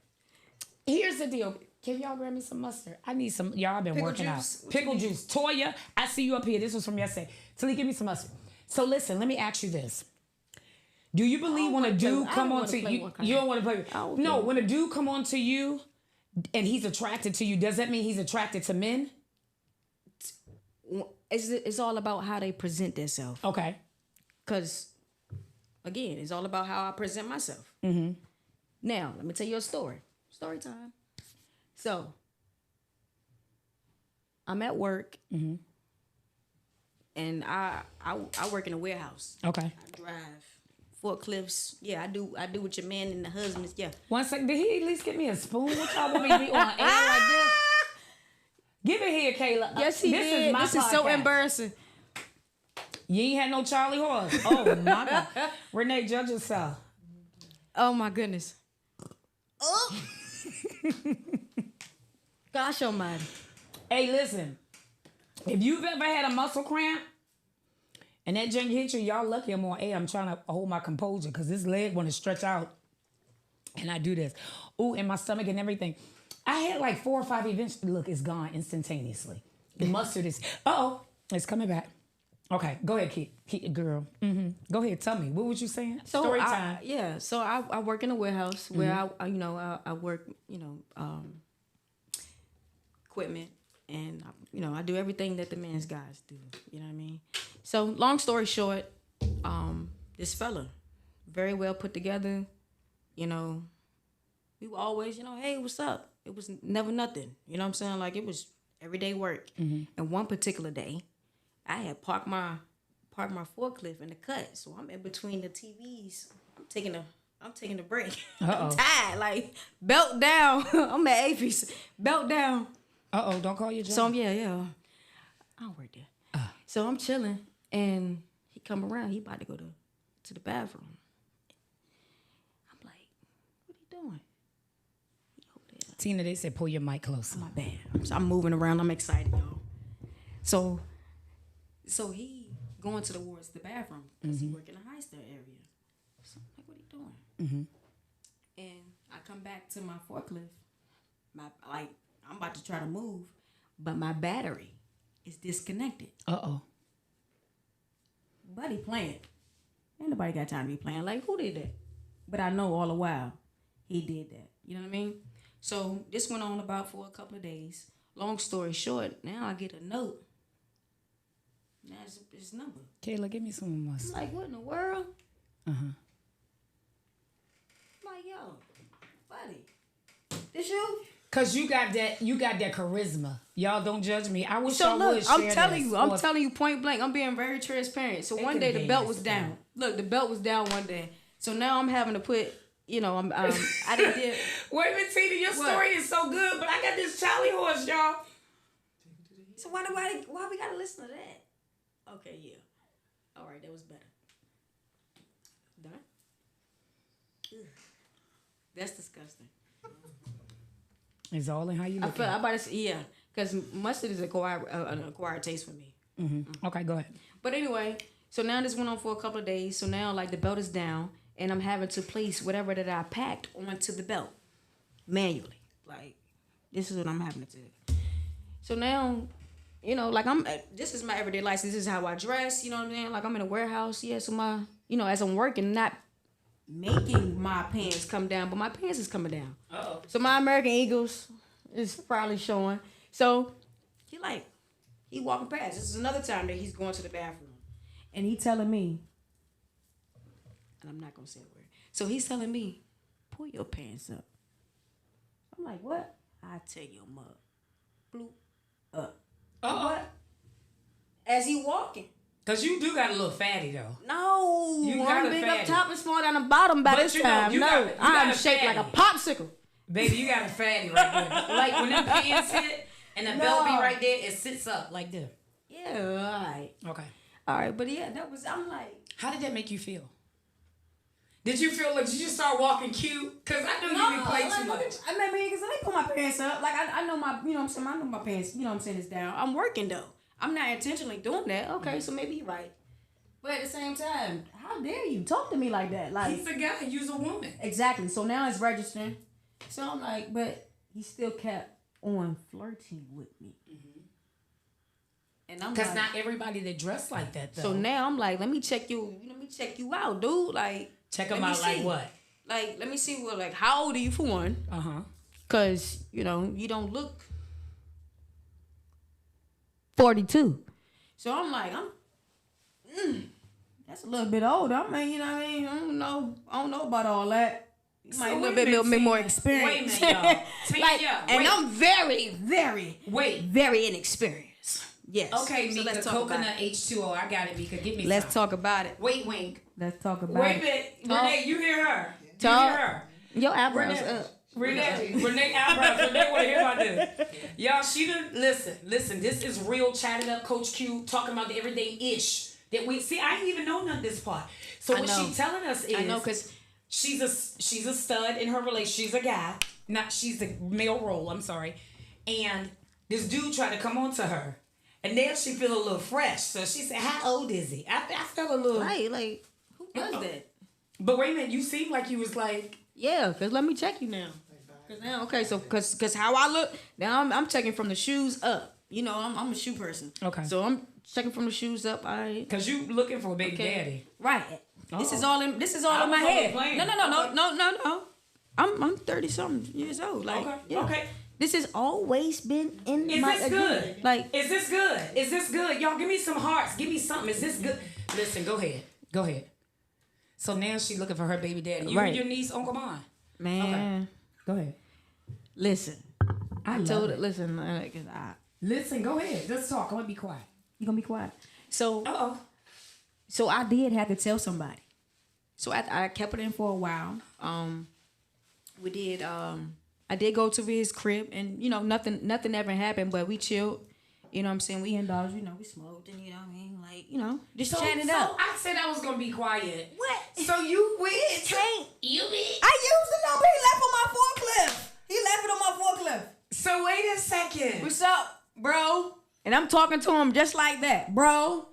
Here's the deal. Can y'all grab me some mustard? I need some... Y'all, I've been working out. Pickle juice. Toya, I see you up here. This was from yesterday. Tilly, give me some mustard. So listen, let me ask you this. Do you believe when a dude come on to you... You don't want to play... No, when a dude come on to you and he's attracted to you, does that mean he's attracted to men? It's all about how they present themselves. Okay. Because, again, it's all about how I present myself. Now, let me tell you a story. Story time. So, I'm at work, and I work in a warehouse. Okay. I drive forklifts. Yeah, I do what your man and the husbands. Yeah. 1 second. Did he at least get me a spoon? What y'all want me to be on air like this? Give it here, Kayla. Yes, he did. This is so embarrassing. You ain't had no Charlie horse. Oh, my God. Renee, judge yourself. Oh, my goodness. Oh. Gosh almighty. Hey, listen. If you've ever had a muscle cramp and that junk hit you, y'all lucky I'm on air. I'm trying to hold my composure because this leg want to stretch out. And I do this. Ooh, and my stomach and everything. I had like 4 or 5 events. Look, it's gone instantaneously. The mustard is... it's coming back. Okay, go ahead, Kate girl. Go ahead, tell me. What was you saying? So Story time. So I work in a warehouse where I work, equipment, and I do everything that the men's guys do. You know what I mean? So long story short, this fella, very well put together. We were always, hey, what's up? It was never nothing. You know what I'm saying? Like, it was everyday work. And one particular day, I had parked my forklift in the cut, so I'm in between the TVs. I'm taking a break. I'm tired, like belt down. I'm at Avis, belt down. Don't call your job. So I don't work there. So I'm chilling, and he come around. He about to go to the bathroom. I'm like, what are you doing? He over there. Tina, they said pull your mic closer. My bad. I'm moving around. I'm excited, y'all. So he going towards the bathroom because he work in a high star area. So I'm like, what are you doing? And I come back to my forklift. I'm about to try to move, but my battery is disconnected. Buddy playing. Ain't nobody got time to be playing. Like, who did that? But I know all the while he did that. You know what I mean? So this went on about for a couple of days. Long story short, now I get a note. Now it's his number. Kayla, give me some more. I'm like, what in the world? I'm like, yo, buddy, this you? Cause you got that charisma. Y'all don't judge me. I wish So y'all look, would share I'm telling this. you point blank. I'm being very transparent. So one day the belt was down. Look, the belt was down one day. So now I'm having to put, I didn't did. Wait a minute, Tina, your story is so good, but I got this Charlie horse, y'all. So why we gotta listen to that? Okay, yeah. All right, that was better. Done. Ugh. That's disgusting. It's all in how you look. I'm about to say, yeah, because mustard is an acquired taste for me. Okay, go ahead. But anyway, so now this went on for a couple of days. So now, like, the belt is down, and I'm having to place whatever that I packed onto the belt manually. Like, this is what I'm having to do. So now, like, this is my everyday life. This is how I dress. You know what I'm saying? Like, I'm in a warehouse. Yeah, so as I'm working, not making my pants come down, but my pants is coming down. So my American Eagles is probably showing. So he walking past. This is another time that he's going to the bathroom, and he telling me, and I'm not gonna say a word. So he's telling me, pull your pants up. I'm like, what? I tell your mother, bloop up. What? As he walking. Cause you do got a little fatty though. No, you got I'm a big fatty. up top and small down the bottom by this time. I'm shaped like a popsicle. Baby, you got a fatty right there. Like when them pants hit and the belt be right there, it sits up like this. Yeah, all right. Okay. All right, but yeah, I'm like. How did that make you feel? Did you feel like, did you start walking cute? Cause I know you didn't play too much. I mean, because I put my pants up. Like I know my, you know what I'm saying? I know my pants, you know what I'm saying, is down. I'm working though. I'm not intentionally doing that. Okay, so maybe you're right. But at the same time, how dare you talk to me like that? Like, he's a guy, you's a woman. Exactly. So now it's registering. So I'm like, but he still kept on flirting with me. And I'm because like, not everybody that dress like that though. So now I'm like, let me check you out, dude. Like, check them out. Like what? Like, let me see how old are you for one? Cause you don't look 42. So I'm like, that's a little bit older. I mean, you know what I mean? I don't know about all that. You might a little bit more experience. Wait a minute, y'all. And I'm very, very, very inexperienced. Yes. Okay, so Mika, let's talk coconut about it. H2O. I got it, Mika. Give me Let's some. talk about it. Wait, Wink. Let's talk about Wait it. a minute. Renee, you hear her. You Talk. hear her. Your eyebrows Renee. up. Renee eyebrows. Renee want to hear about this. Y'all, she done, listen. This is real chatted up Coach Q talking about the everyday ish that we see. I didn't even know none of this part. So what she telling us is, I know, because she's a stud in her relationship. She's a guy, she's a male role. I'm sorry, and this dude tried to come on to her, and now she feel a little fresh. So she said, "How old is he?" I felt a little right, like who does that? But wait a minute, you seem like you was like. Yeah, because let me check you now. Because how I look, now I'm checking from the shoes up. I'm a shoe person. Okay. So I'm checking from the shoes up. Because you looking for a baby daddy. Right. This is all in my head. No. I'm 30-something years old. Like, okay. This has always been in my... Is this good? Like, is this good? Is this good? Y'all, give me some hearts. Give me something. Is this good? Listen, go ahead. So now she looking for her baby daddy. You and your niece, Uncle Mon. Man. Okay. Go ahead. Listen. Listen, go ahead. Let's talk. I'm going to be quiet. You going to be quiet? So I did have to tell somebody. So I kept it in for a while. I did go to his crib and, nothing ever happened, but we chilled. You know what I'm saying? We indulged, we smoked and, you know what I mean? Like, just chatting it up. So I said I was going to be quiet. What? So you went. You did? I used the number he left it on my forklift. So wait a second. what's up, bro? And I'm talking to him just like that, bro.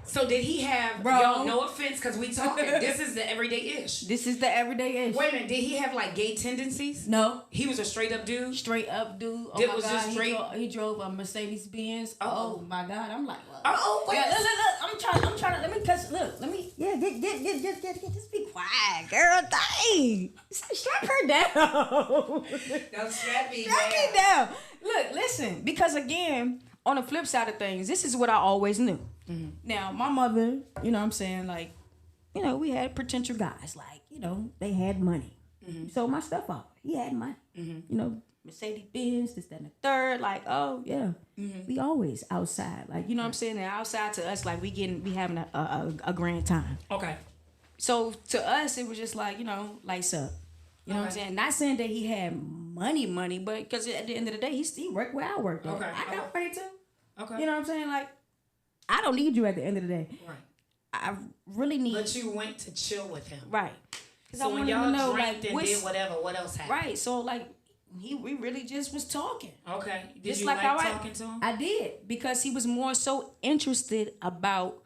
So did he have, Bro. yo, no offense, because we talking. This is the everyday ish. This is the everyday ish. Wait a minute, did he have like gay tendencies? No. He was a straight up dude? Straight up dude. Oh It my was God. just straight- He drove a Mercedes Benz. Oh my God. I'm like, what? Oh, wait. Yeah, look. I'm trying to, let me catch, look, let me, yeah, get, just be quiet, girl, dang. Strap her down. Don't strap me Strap me down. Look, listen, because again, on the flip side of things, this is what I always knew. Mm-hmm. Now, my mother, you know what I'm saying, like, you know, we had potential guys, like, you know, they had money. Mm-hmm. He sold my stuff off. He had money. Mm-hmm. You know, Mercedes Benz, this, that, and the third. Like, oh, yeah. Mm-hmm. We always outside. Like, you know what I'm saying? And outside to us, like, we having a grand time. Okay. So, to us, it was just like, you know, lights up. You know what I'm saying? Not saying that he had money, but because at the end of the day, he worked where I worked at. Okay. I got money too. Okay. You know what I'm saying? Like, I don't need you at the end of the day. Right. I really need. But you went to chill with him. Right. So when y'all drank and did whatever, what else happened? Right. So like we really just was talking. Okay. Did Just you like how talking to him? I did, because he was more so interested about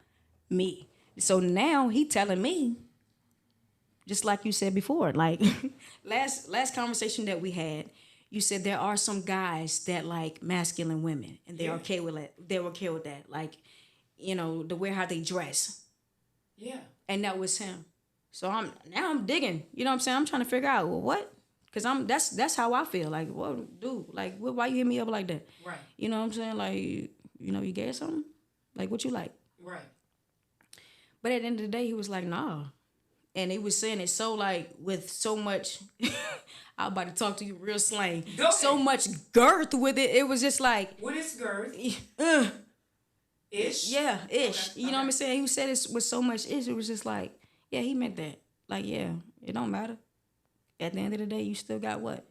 me. So now he telling me, just like you said before, like last conversation that we had, you said there are some guys that like masculine women and they're okay with it. They're okay with that. Like, you know, the way how they dress. Yeah. And that was him. So I'm digging. You know what I'm saying? I'm trying to figure out, well, what? Because that's how I feel. Like, what, dude? Like, why you hit me up like that? Right. You know what I'm saying? Like, you know, you gay or something? Like, what you like? Right. But at the end of the day, he was like, nah. And he was saying it so like with so much, I'm about to talk to you real slang. Go so ahead. much girth with it. It was just like, What is girth? Ish? Yeah, ish. Okay, You know what I'm saying? He said it with so much ish. It was just like, yeah, he meant that. Like, yeah, it don't matter. At the end of the day, you still got what?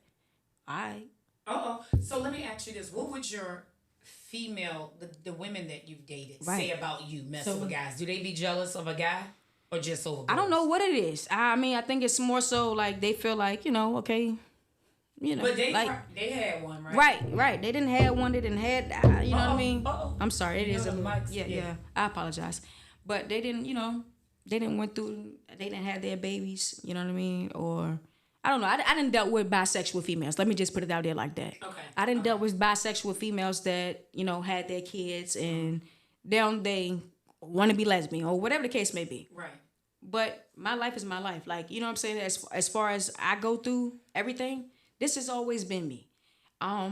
So let me ask you this. What would your female, the women that you've dated, say about you messing with guys? Do they be jealous of a guy or just over girls? I don't know what it is. I mean, I think it's more so like they feel like, you know, okay, you know. But they had one, right? Right. They didn't have one. They didn't have, you know what I mean? I'm sorry. It is a mics. Yeah. I apologize. But they didn't, you know, they didn't have their babies, you know what I mean? Or, I don't know. I didn't dealt with bisexual females. Let me just put it out there like that. Okay. I didn't dealt with bisexual females that, you know, had their kids and they want to be lesbian or whatever the case may be. Right. But my life is my life. Like, you know what I'm saying? As far as I go through everything, this has always been me. I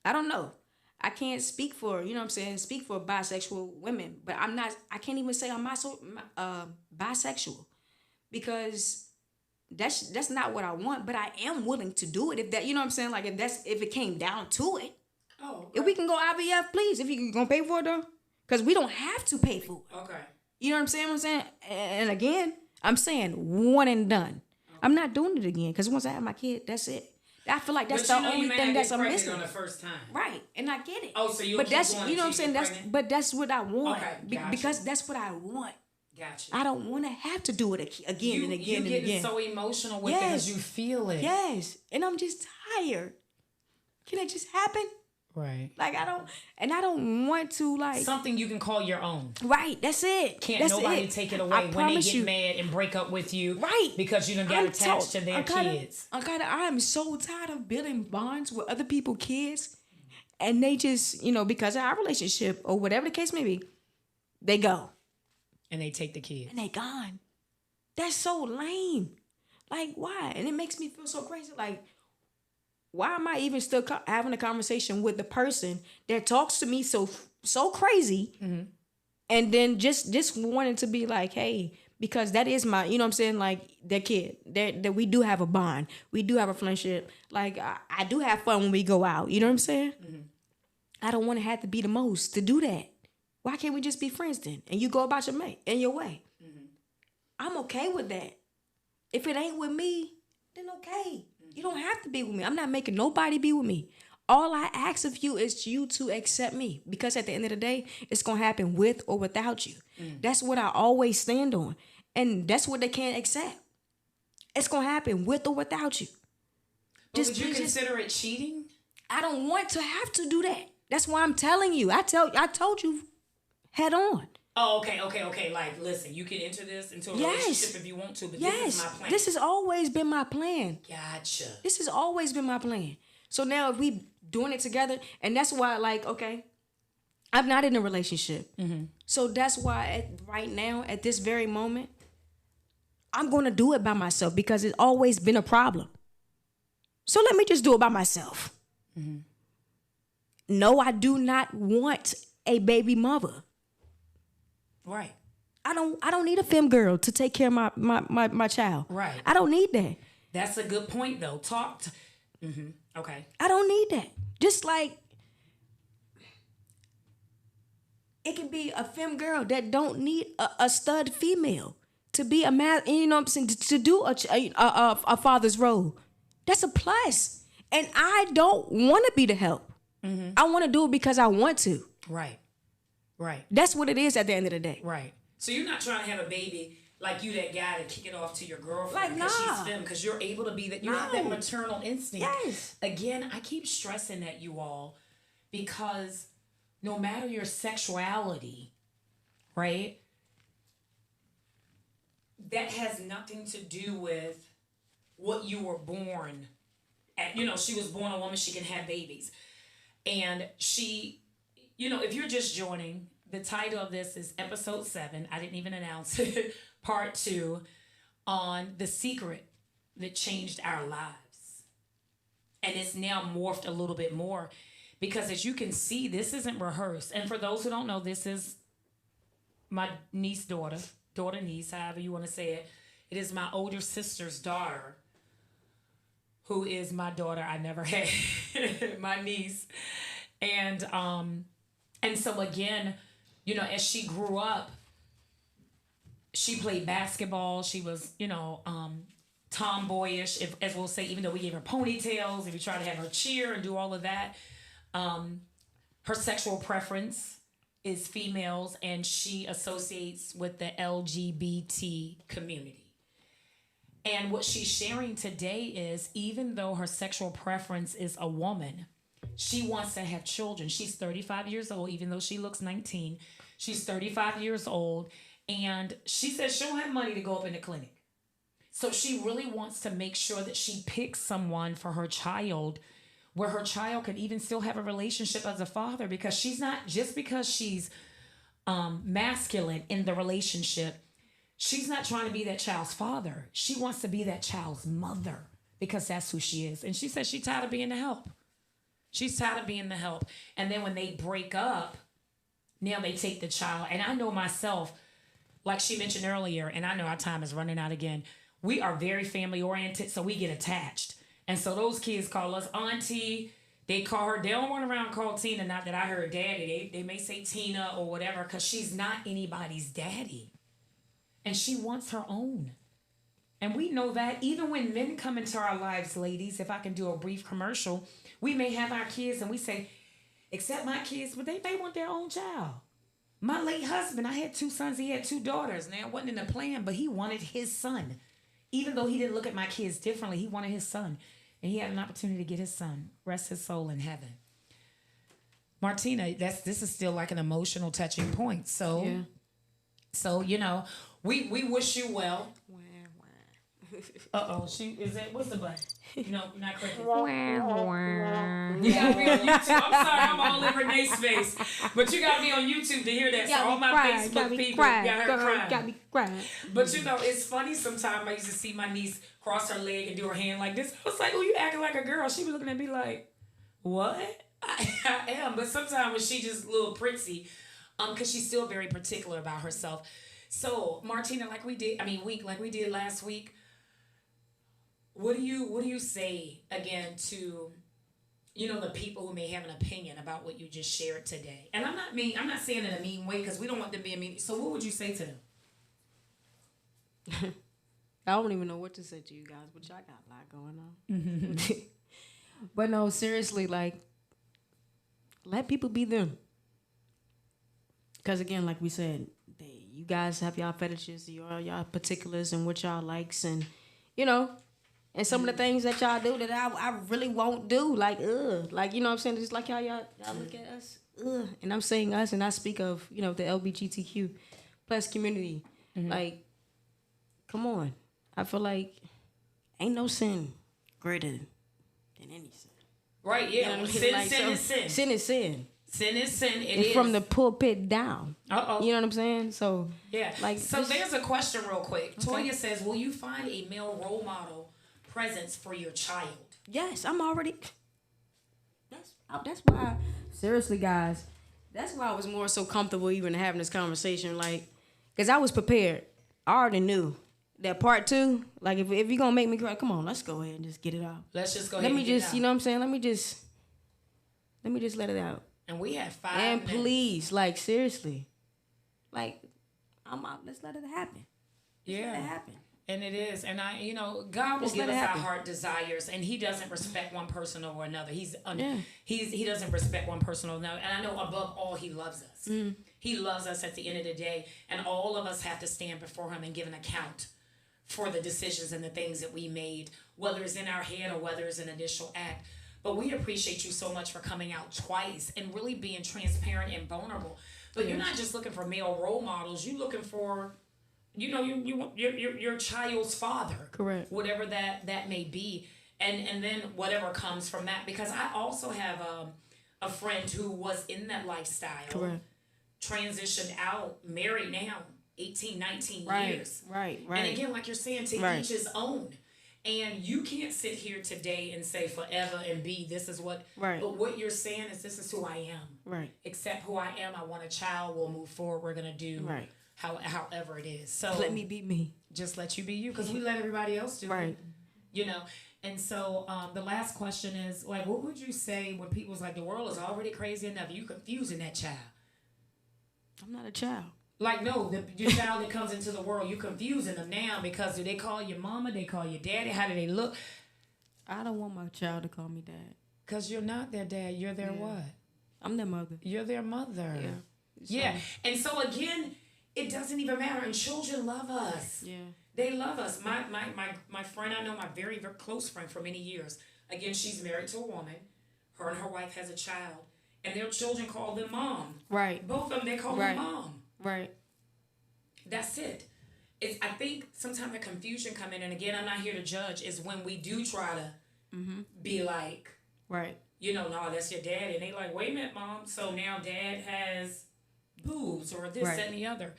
don't know. I can't speak for, you know what I'm saying, speak for bisexual women, but I can't even say I'm bisexual, because that's not what I want, but I am willing to do it if that, you know what I'm saying, like if it came down to it. Oh, okay. If we can go IVF, please, if you gonna pay for it though, because we don't have to pay for it. Okay. You know what I'm saying? And again, I'm saying one and done. I'm not doing it again, because once I have my kid, that's it. I feel like that's the only thing that's missing. On the first time. Right, and I get it. Oh, so you but keep that's going you know what I'm until saying. you're That's pregnant? but that's what I want. Okay, gotcha. Because that's what I want. Gotcha. I don't want to have to do it again and again you and again. so emotional with it because you feel it. Yes, and I'm just tired. Can it just happen? Right. Like I don't want to like something you can call your own. Right, that's it. Can't that's nobody it. take it away when they get mad and break up with you. Right. Because you done got attached to their kids. I am so tired of building bonds with other people's kids, and they just, you know, because of our relationship or whatever the case may be, they go. And they take the kids. And they gone. That's so lame. Like, why? And it makes me feel so crazy. Like, why am I even still having a conversation with the person that talks to me so crazy, and then just wanting to be like, hey, because that is my, you know what I'm saying, like their kid, that we do have a bond, we do have a friendship. Like I do have fun when we go out. You know what I'm saying? Mm-hmm. I don't want to have to be the most to do that. Why can't we just be friends then? And you go about your your way. Mm-hmm. I'm okay with that. If it ain't with me, then okay. You don't have to be with me. I'm not making nobody be with me. All I ask of you is you to accept me, because at the end of the day, it's going to happen with or without you. That's what I always stand on. And that's what they can't accept. It's going to happen with or without you. But would you consider it cheating? I don't want to have to do that. That's why I'm telling you. I told you head on. Oh, okay. Like, listen, you can enter this into a relationship if you want to, but this is my plan. This has always been my plan. Gotcha. This has always been my plan. So now if we doing it together, and that's why, like, okay, I'm not in a relationship. So that's why right now, at this very moment, I'm going to do it by myself because it's always been a problem. So let me just do it by myself. No, I do not want a baby mother. Right. I don't need a femme girl to take care of my child. Right. I don't need that. That's a good point, though. Okay. I don't need that. Just like it can be a femme girl that don't need a stud female to be a man. You know what I'm saying? To do a father's role. That's a plus. And I don't want to be the help. I want to do it because I want to. Right. That's what it is at the end of the day. Right. So you're not trying to have a baby like you that guy to kick it off to your girlfriend Like, because nah. she's femme, because you're able to be that. You have that maternal instinct. Yes. Again, I keep stressing that, you all, because no matter your sexuality, right, that has nothing to do with what you were born at. You know, she was born a woman, she can have babies. And she, you know, if you're just joining, the title of this is episode 7. I didn't even announce it. Part 2 on the secret that changed our lives. And it's now morphed a little bit more because, as you can see, this isn't rehearsed. And for those who don't know, this is my daughter, niece, however you want to say it. It is my older sister's daughter, who is my daughter I never had, my niece. And so again, you know, as she grew up, she played basketball. She was, you know, tomboyish, as we'll say, even though we gave her ponytails, if we tried to have her cheer and do all of that. Her sexual preference is females, and she associates with the LGBT community. And what she's sharing today is, even though her sexual preference is a woman, she wants to have children. She's 35 years old, even though she looks 19. She's 35 years old, and she says she don't have money to go up in the clinic. So she really wants to make sure that she picks someone for her child where her child can even still have a relationship as a father, because she's not, just because she's masculine in the relationship, she's not trying to be that child's father. She wants to be that child's mother because that's who she is. And she says she's tired of being the help. She's tired of being the help. And then when they break up, now they take the child. And I know myself, like she mentioned earlier, and I know our time is running out again, we are very family oriented, so we get attached. And so those kids call us auntie. They call her, they don't run around and call Tina, not that I heard daddy. They may say Tina or whatever, because she's not anybody's daddy. And she wants her own. And we know that even when men come into our lives, ladies, if I can do a brief commercial, we may have our kids and we say, accept my kids, but they may want their own child. My late husband, I had 2 sons, he had 2 daughters. Now, it wasn't in the plan, but he wanted his son. Even though he didn't look at my kids differently, he wanted his son. And he had an opportunity to get his son. Rest his soul in heaven. Martina, this is still like an emotional, touching point. So, Yeah. So, you know, we wish you well. Uh-oh, what's the button? You know, not correct. You gotta be on YouTube. I'm sorry, I'm all in Renee's face. But you gotta be on YouTube to hear that. So all my Facebook people got her crying. Got me crying. But you know, it's funny sometimes. I used to see my niece cross her leg and do her hand like this. I was like, oh, you acting like a girl. She be looking at me like, what? I am. But sometimes when she just a little prissy, because she's still very particular about herself. So, Martina, like we did last week, what do you say again to, you know, the people who may have an opinion about what you just shared today? And I'm not saying it in a mean way, because we don't want them being mean. So what would you say to them? I don't even know what to say to you guys, but y'all got a lot going on. But no, seriously, like, let people be them. Because again, like we said, you guys have y'all fetishes, y'all particulars and what y'all likes, and, you know, And some of the things that y'all do that I really won't do, like, like, you know what I'm saying? Just like how y'all look at us, and I'm saying us, and I speak of, you know, the LGBTQ plus community. Like, come on. I feel like ain't no sin greater than any sin. Right, yeah. You know what I mean? Sin, Like, sin is sin. Sin is sin. Sin is sin. It And is. from the pulpit down. Uh-oh. You know what I'm saying? So, yeah. like, so just, there's a question real quick. Okay. Toya says, will you find a male role model presence for your child? yes, I'm already. That's why, seriously, guys, that's why I was more so comfortable even having this conversation. Like, because I was prepared. I already knew that part 2, like, if you're going to make me cry, come on, let's go ahead and just get it out. Let's just go Let ahead me and get it just, out. you know what I'm saying? Let me just let it out. And we have 5 And minutes. please, like, seriously, like, I'm out. Let's let it happen. Let Yeah. it happen. And it is. And God will Just give let us it our happen. heart desires, and he doesn't respect one person over another. He doesn't respect one person over another. And I know above all, he loves us. He loves us at the end of the day, and all of us have to stand before him and give an account for the decisions and the things that we made, whether it's in our head or whether it's an initial act. But we appreciate you so much for coming out twice and really being transparent and vulnerable. But you're not just looking for male role models. You're looking for, you know, your child's father. Correct. Whatever that may be. And then whatever comes from that. Because I also have a friend who was in that lifestyle. Correct. Transitioned out, married now, 18, 19 years. Right. And again, like you're saying, to Right. each his own. And you can't sit here today and say forever and be this is what. Right. But what you're saying is this is who I am. Right. Accept who I am. I want a child. We'll move forward. We're gonna do Right. however it is. So Let me be me. just let you be you, because we let everybody else do it. Right. You know. And so the last question is, like, what would you say when people's like, the world is already crazy enough? You confusing that child. I'm not a child. Like, no, your child that comes into the world, you confusing them now, because do they call you mama? They call you daddy? How do they look? I don't want my child to call me dad. Because you're not their dad. You're their what? I'm their mother. You're their mother. Yeah. Yeah. And so, again, it doesn't even matter. And children love us. Yeah. They love us. My friend, I know, my very, very close friend for many years. Again, she's married to a woman. Her and her wife has a child. And their children call them mom. Right. Both of them, they call them mom. Right. That's it. I think sometimes the confusion come in, and again, I'm not here to judge, is when we do try to be like, Right. you know, no, that's your dad. And they like, wait a minute, mom. So now dad has boobs or this, that, and the other.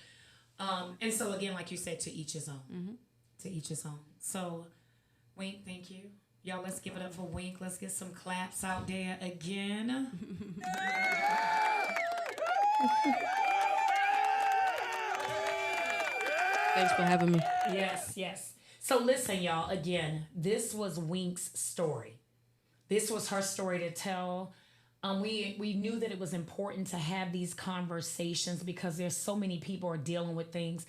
And so again, like you said, to each his own. To each his own. So, Wink, thank you. Y'all, let's give it up for Wink. Let's get some claps out there again. Thanks for having me. Yes. So listen, y'all, again, this was Wink's story. This was her story to tell. We knew that it was important to have these conversations because there's so many people are dealing with things,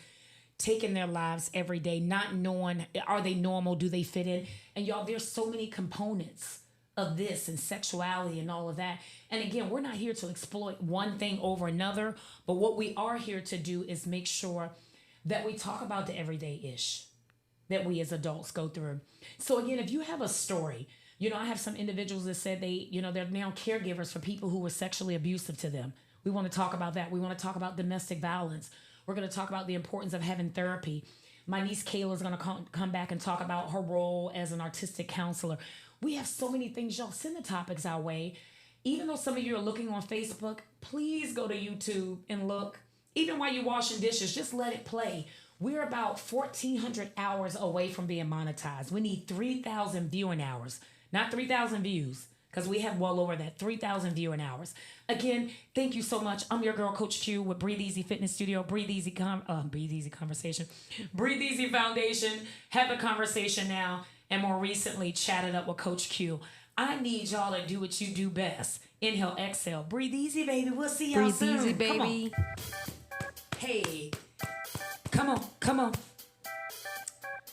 taking their lives every day, not knowing, are they normal? Do they fit in? And y'all, there's so many components of this and sexuality and all of that. And again, we're not here to exploit one thing over another, but what we are here to do is make sure that we talk about the everyday ish that we as adults go through. So again, if you have a story, you know, I have some individuals that said they're now caregivers for people who were sexually abusive to them. We want to talk about that. We want to talk about domestic violence. We're going to talk about the importance of having therapy. My niece Kayla is going to come back and talk about her role as an artistic counselor. We have so many things. Y'all send the topics our way. Even though some of you are looking on Facebook, please go to YouTube and look. Even while you're washing dishes, just let it play. We're about 1,400 hours away from being monetized. We need 3,000 viewing hours, not 3,000 views, because we have well over that, 3,000 viewing hours. Again, thank you so much. I'm your girl, Coach Q, with Breathe Easy Fitness Studio, Breathe Easy Conversation, Breathe Easy Foundation. Have a conversation now, and more recently, chatted up with Coach Q. I need y'all to do what you do best. Inhale, exhale. Breathe easy, baby. We'll see y'all soon. Breathe easy, baby. Come on. Hey, come on.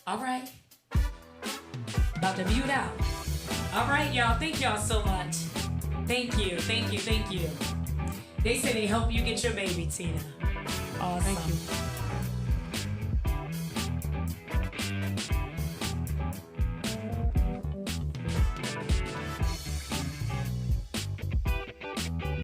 All right. About to mute out. All right, y'all. Thank y'all so much. Thank you. They say they help you get your baby, Tina. Awesome. Thank you.